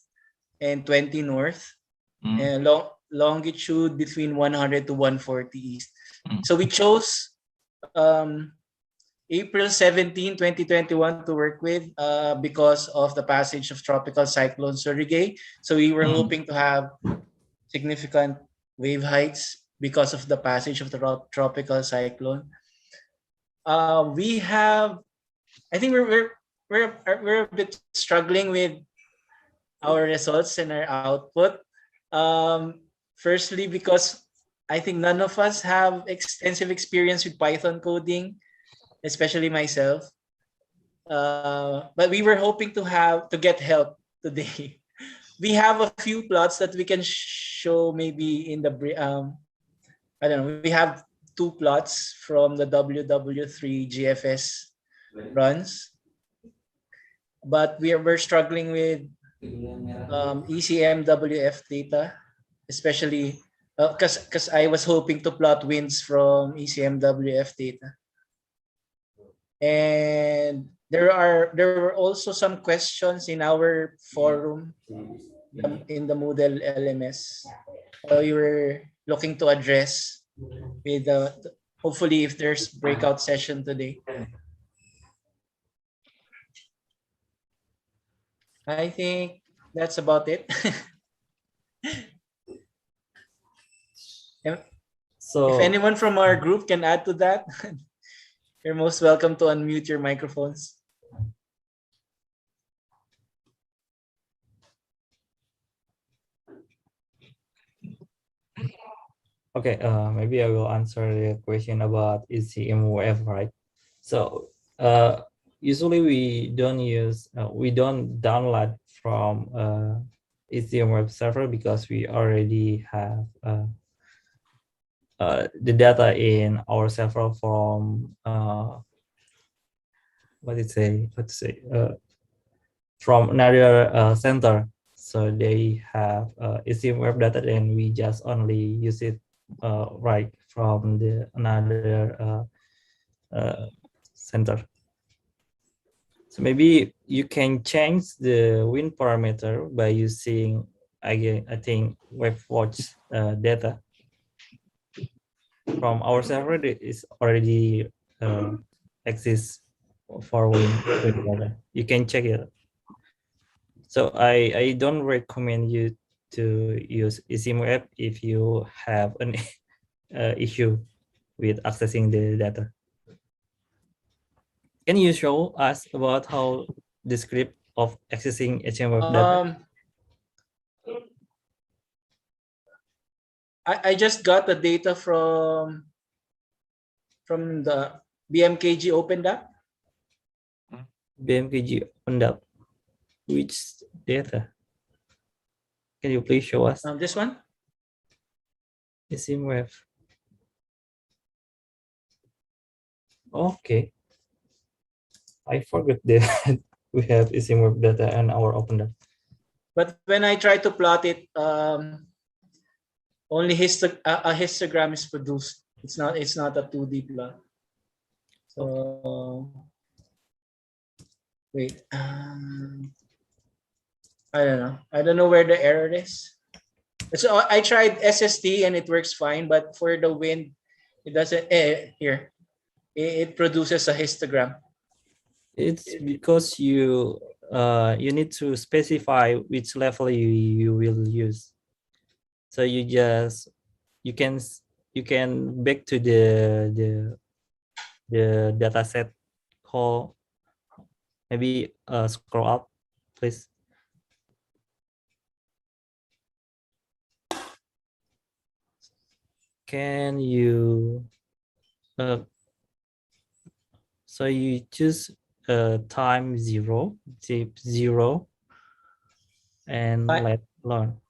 and 20 north, and longitude between 100 to 140 east. So we chose April 17, 2021 to work with because of the passage of Tropical Cyclone Surigay. So we were hoping to have significant wave heights because of the passage of the tropical cyclone. I think we're a bit struggling with our results and our output. Firstly, because I think none of us have extensive experience with Python coding, especially myself. But we were hoping to get help today. We have a few plots that we can show maybe in the I don't know. We have 2 plots from the WW3 GFS runs, but we're struggling with ECMWF data, especially because I was hoping to plot winds from ECMWF data. And there were also some questions in our forum in the Moodle LMS. We were looking to address with hopefully if there's breakout session today. I think that's about it. So if anyone from our group can add to that, you're most welcome to unmute your microphones. Okay, maybe I will answer the question about ECMWF, right? So usually we don't download from ECMWF server because we already have the data in our server from what to say from another center. So they have ECMWF data, and we just only use it right from the another center. So maybe you can change the win parameter by using, again, I think WebWatch data from our server. It is already exists for win data. You can check it. So I don't recommend you to use ECMWeb if you have an issue with accessing the data. Can you show us about how the script of accessing HMWeb data? I just got the data from the BMKG OpenDAP. BMKG OpenDAP. Which data? Can you please show us? This one? HMWeb. Okay. I forgot that we have HMWeb data and our OpenDAP. But when I try to plot it, only a histogram is produced. It's not a 2D plot. So wait, I don't know. I don't know where the error is. So I tried SST and it works fine, but for the wind, it doesn't. Here, it produces a histogram. It's because you need to specify which level you will use. So you can back to the data set call. Maybe scroll up, please. Can you so you choose time 0, zip 0, and let learn.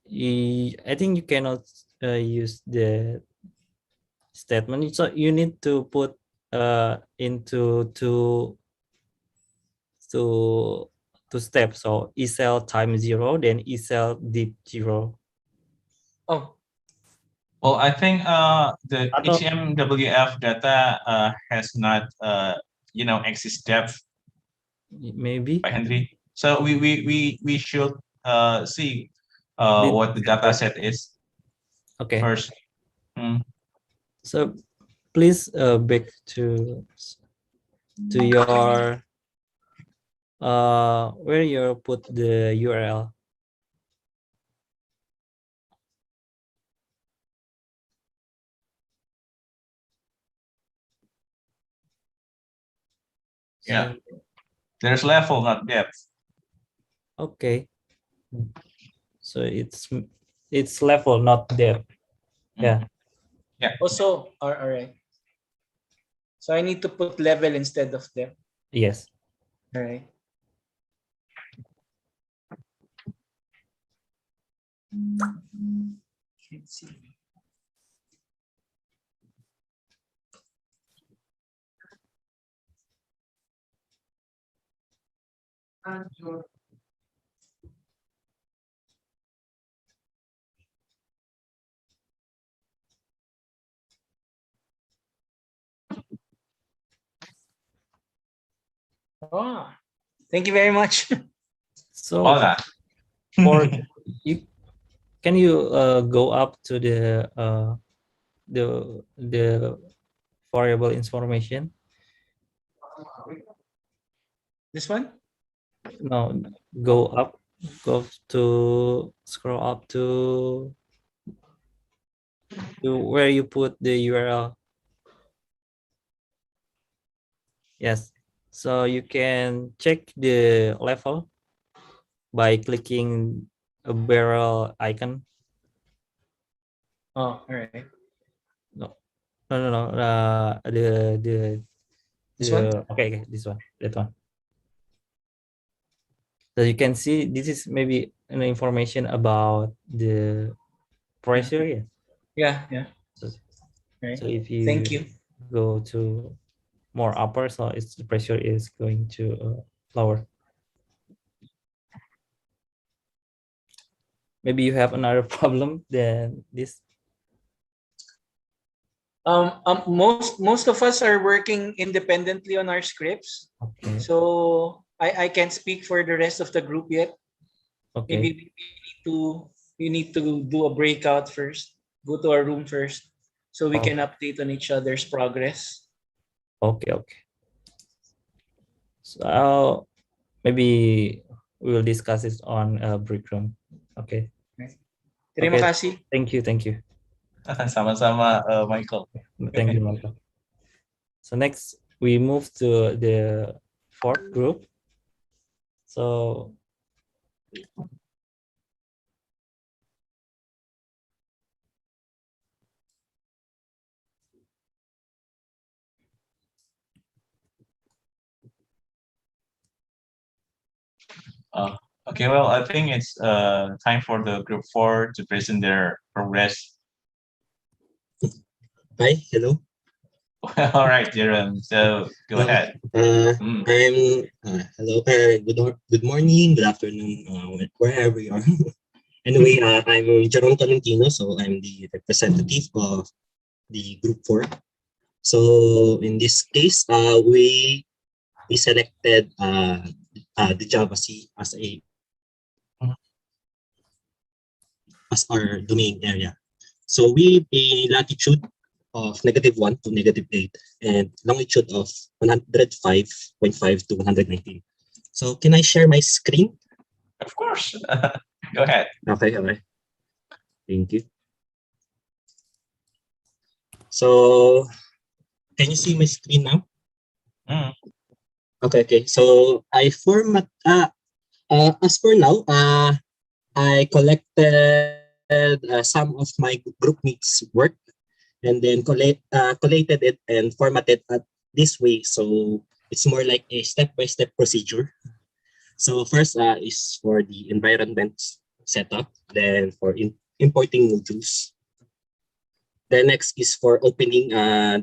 I think you cannot use the statement. So you need to put into two steps. So cell time 0, then cell deep 0. Oh. Well, I think the HMWF data has not exist depth. Maybe. By Henry. So we should see what the data set is. Okay. First. So please back to your where you put the URL. Yeah, there's level, not depth. Okay, so it's level, not depth. Yeah. Yeah. Also, all right. So I need to put level instead of depth. Yes. All right. Can't see. Oh, thank you very much. So for you, can you go up to the variable information? This one? No, go up, scroll up to where you put the URL. Yes, so you can check the level by clicking a barrel icon. Oh, all right. No. This one? Okay, this one, that one. So you can see this is maybe an information about the pressure. Yeah. Yeah. So, Right. so if you Thank you. go to more upper, so it's the pressure is going to lower. Maybe you have another problem than this. Most of us are working independently on our scripts, Okay. so I can't speak for the rest of the group yet. Okay. Maybe we need to do a breakout first, go to our room first, so we can update on each other's progress. Okay. So maybe we will discuss this on break room. Okay. Terima Okay. kasih. Thank you. Sama-sama, Michael. Thank you, Michael. So next we move to the fourth group. So Okay, well, I think it's time for the group 4 to present their progress. Hi, hello. All right, Jerome. So go ahead. I'm hello. Good morning, good afternoon, wherever you are. Anyway, I'm Jerome Tolentino, so I'm the representative of the group 4. So in this case, we selected the Java C as our domain area. So we a latitude of -1 to -8 and longitude of 105.5 to 119. So can I share my screen? Of course. Go ahead. Okay. Thank you. So can you see my screen now? Okay. So I format as for now, I collected some of my group mates' work and then collated it and formatted it this way. So it's more like a step-by-step procedure. So first is for the environment setup, then for importing modules. Then next is for opening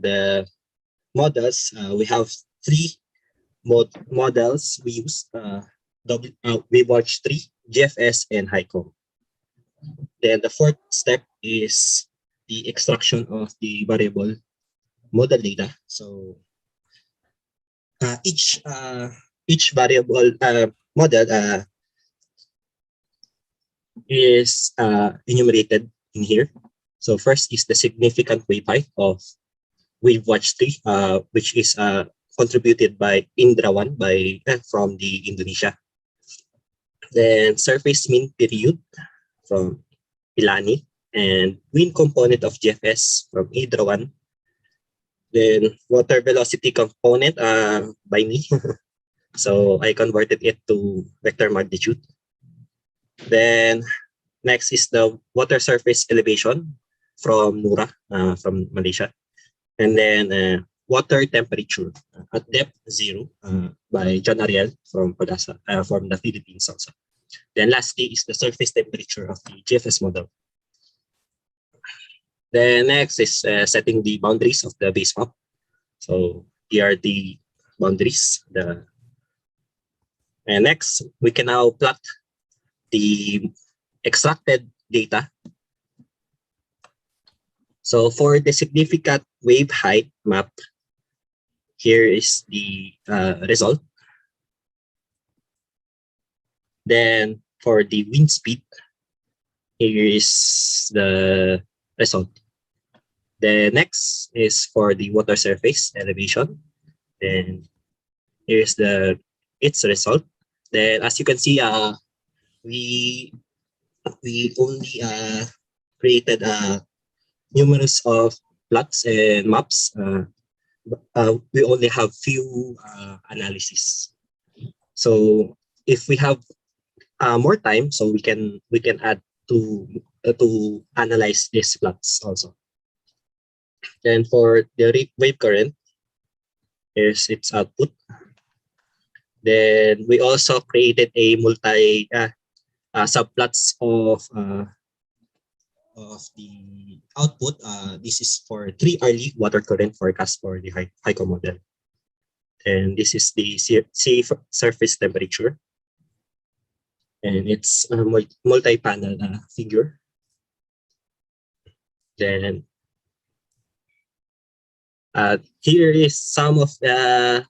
the models. We have 3 models we use. WaveWatch 3, GFS, and HiCom. Then the 4th step is the extraction of the variable model data. So each variable model is enumerated in here. So first is the significant wave height of WaveWatch 3, which is contributed by Indrawan from the Indonesia. Then surface mean period from Pilani, and wind component of GFS from Indrawan. Then water velocity component by me. So I converted it to vector magnitude. Then next is the water surface elevation from Nura, from Malaysia. And then water temperature at depth 0 by John Ariel from Pagasa, from the Philippines also. Then lastly is the surface temperature of the GFS model. Then next is setting the boundaries of the base map. So here are the boundaries. And next, we can now plot the extracted data. So for the significant wave height map, here is the result. Then for the wind speed, here is the result. The next is for the water surface elevation. Then here's its result. Then as you can see, we only created numerous of plots and maps. We only have few analysis. So if we have more time, so we can add to to analyze these plots also. And for the wave current, here's its output. Then we also created a multi subplots of the output. This is for 3 hourly water current forecast for the HYCO model. And this is the sea surface temperature. And it's a multi-panel figure. Then here is some of the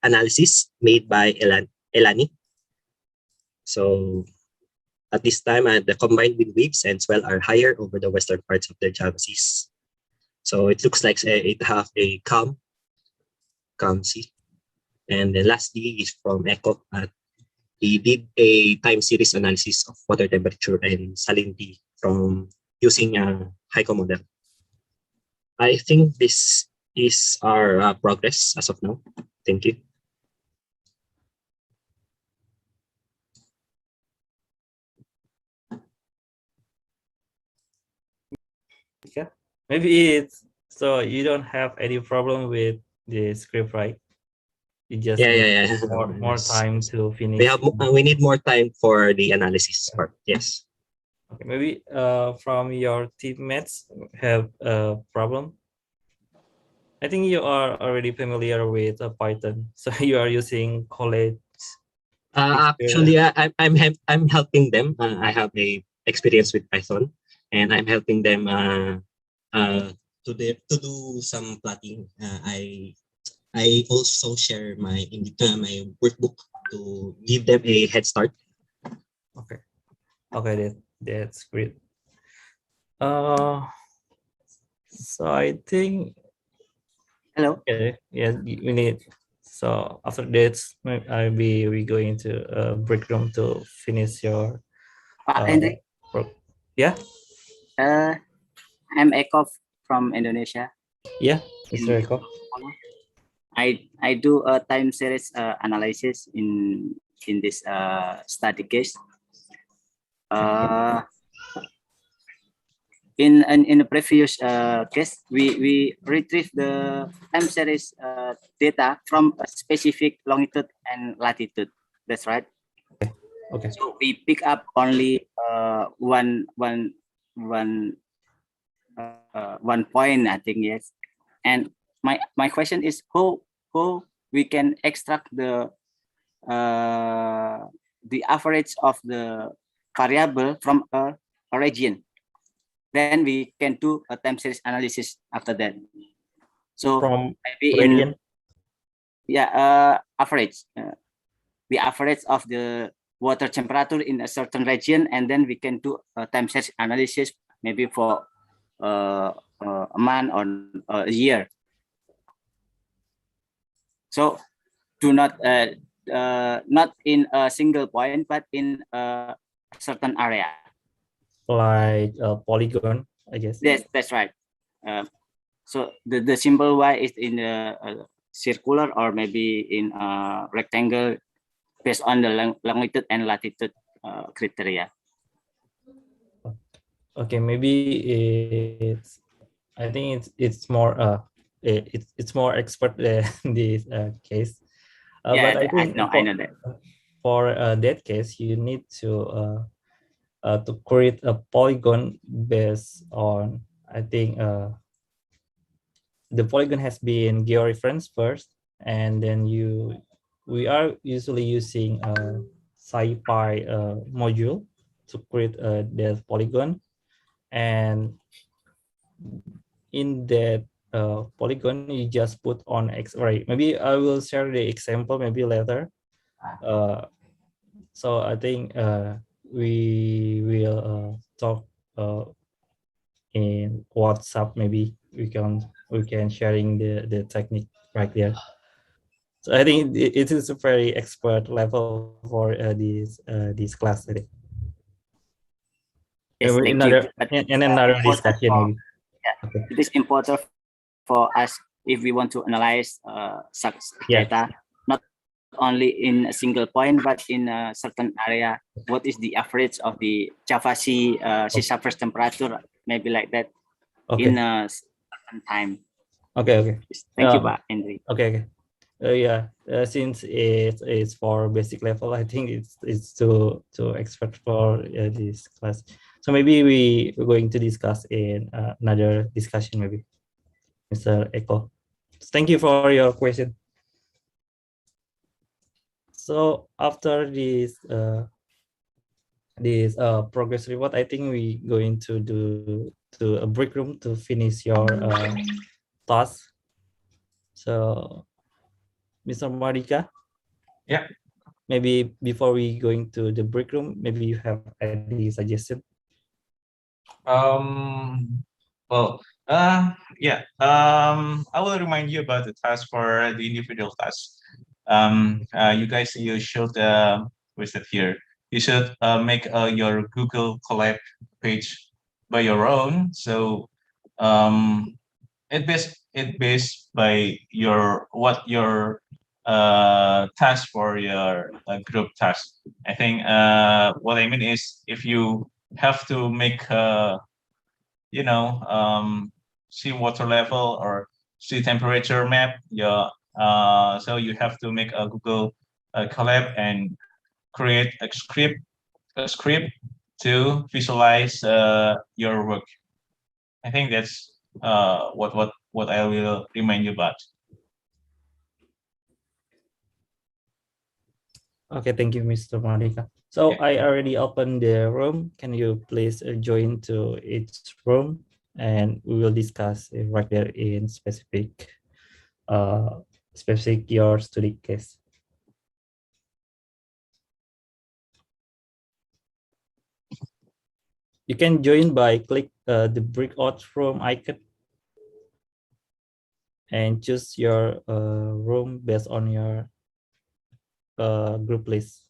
analysis made by Elani. So at this time, the combined wind waves and swell are higher over the western parts of the Java Seas. So it looks like it have a calm sea. And then lastly is from ECHO. He did a time series analysis of water temperature and salinity from using a HYCO model. I think this is our progress as of now. Thank you. Yeah, maybe it's so you don't have any problem with the script, right? You just Yeah. need more Yes. time to finish. We need more time for the analysis part. Yes. Okay, maybe from your teammates have a problem. I think you are already familiar with Python, so you are using college. Actually, I'm helping them. I have a experience with Python, and I'm helping them to do some plotting. I also share my my workbook to give them a head start. Okay, that's great. So I think. Hello. Okay. Yeah, we need. So after that, we going to break room to finish your. Hendrik. Yeah. I'm Eko from Indonesia. Yeah, Mr. Eko. I do a time series analysis in this study case. In the previous case, we retrieve the time series data from a specific longitude and latitude. That's right. Okay. So we pick up only one point, I think, yes. And my question is how we can extract the average of the variable from a region. Then we can do a time series analysis after that. So from maybe region. Average, the average of the water temperature in a certain region, and then we can do a time series analysis maybe for a month or a year. So do not in a single point, but in a certain area. Like a polygon, I guess. Yes, that's right. So the symbol Y is in a circular or maybe in a rectangle based on the longitude and latitude criteria. Okay, maybe it's. I think it's more it's more expert than this case. Yeah, but I think I know that. For that case, you need to create a polygon based on, I think the polygon has been georeferenced first, and then we are usually using a SciPy module to create that polygon, and in that polygon you just put on X-ray. Maybe I will share the example maybe later. So I think we will talk in WhatsApp. Maybe we can sharing the technique right there. So I think it is a very expert level for this class today. Yes, in another discussion maybe. Yeah, okay. It is important for us if we want to analyze such data, not only in a single point, but in a certain area. What is the average of the Java C surface temperature? Maybe like that in Okay. a certain time. Okay. Thank you, Pak Henry. Okay. Yeah. Since it's for basic level, I think it's too expert for this class. So maybe we're going to discuss in another discussion, maybe, Mr. Eko. Thank you for your question. So after this progress report, I think we going to do to a break room to finish your task. So, Mr. Marika. Yeah. Maybe before we going to the break room, maybe you have any suggestion? Well, yeah. I will remind you about the task for the individual task. You guys, you should visit here. You should make your Google Colab page by your own. So, it based by what your task for your group task. I think what I mean is if you have to make sea water level or sea temperature map, so you have to make a Google Colab and create a script to visualize your work. I think that's what I will remind you about. Okay, thank you, Mr. Marika. So I already opened the room. Can you please join to each room, and we will discuss right there in specific your study case. You can join by click the breakout room icon and choose your room based on your group list.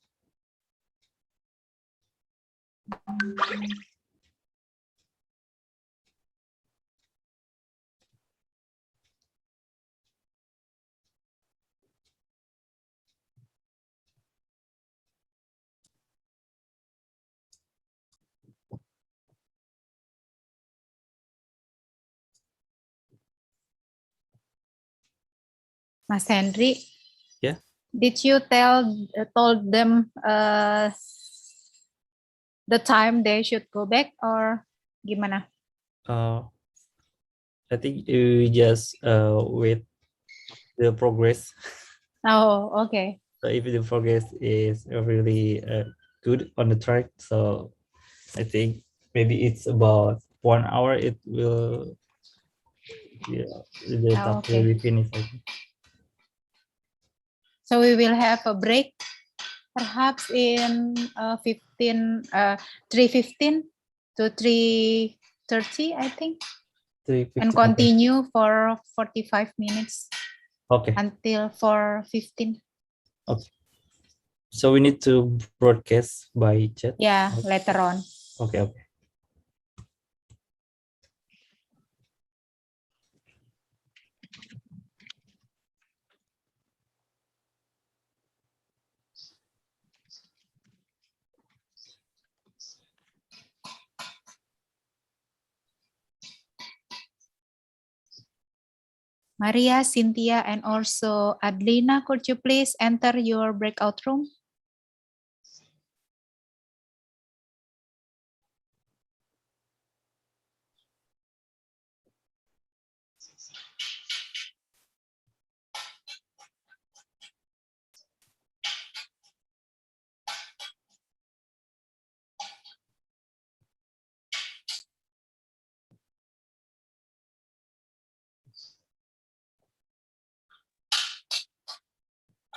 Mas Henry. Yeah. Did you told them the time they should go back or gimana? I think we just wait the progress. Oh, okay. So if the progress is really good on the track, so I think maybe it's about 1 hour. It will, the task will be finished. I think. So we will have a break, perhaps in 3:15 to 3:30, I think. 3:15, And continue for 45 minutes. Okay. Until 4:15. Okay. So we need to broadcast by chat? Yeah, later on. Okay. Maria, Cynthia, and also Adlina, could you please enter your breakout room?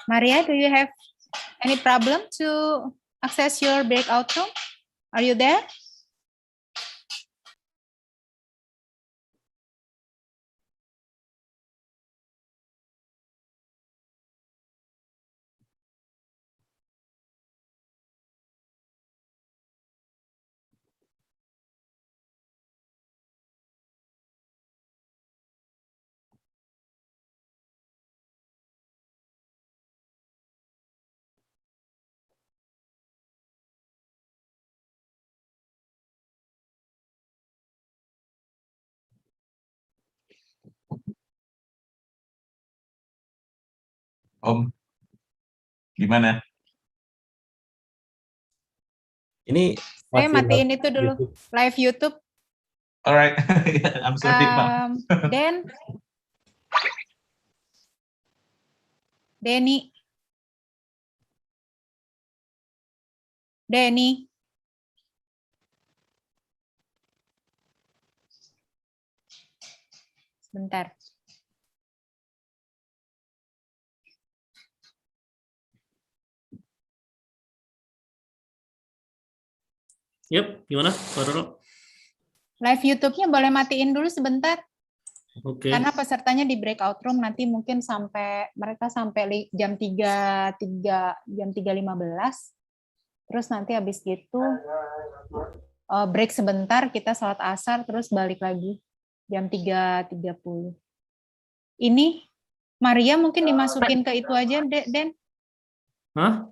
Maria, do you have any problem to access your breakout room? Are you there? Om, gimana? Ini Saya masih matiin live itu dulu, YouTube. live YouTube. Alright, I'm sorry, Ma'am. Denny. Sebentar. Yep, gimana, Pak Roro? Live YouTube-nya boleh matiin dulu sebentar. Oke. Karena pesertanya di breakout room nanti mungkin mereka sampai jam 3.15. Terus nanti habis gitu break sebentar, kita sholat asar terus balik lagi jam 3.30. Ini Maria mungkin dimasukin ke itu aja, Den. Hah?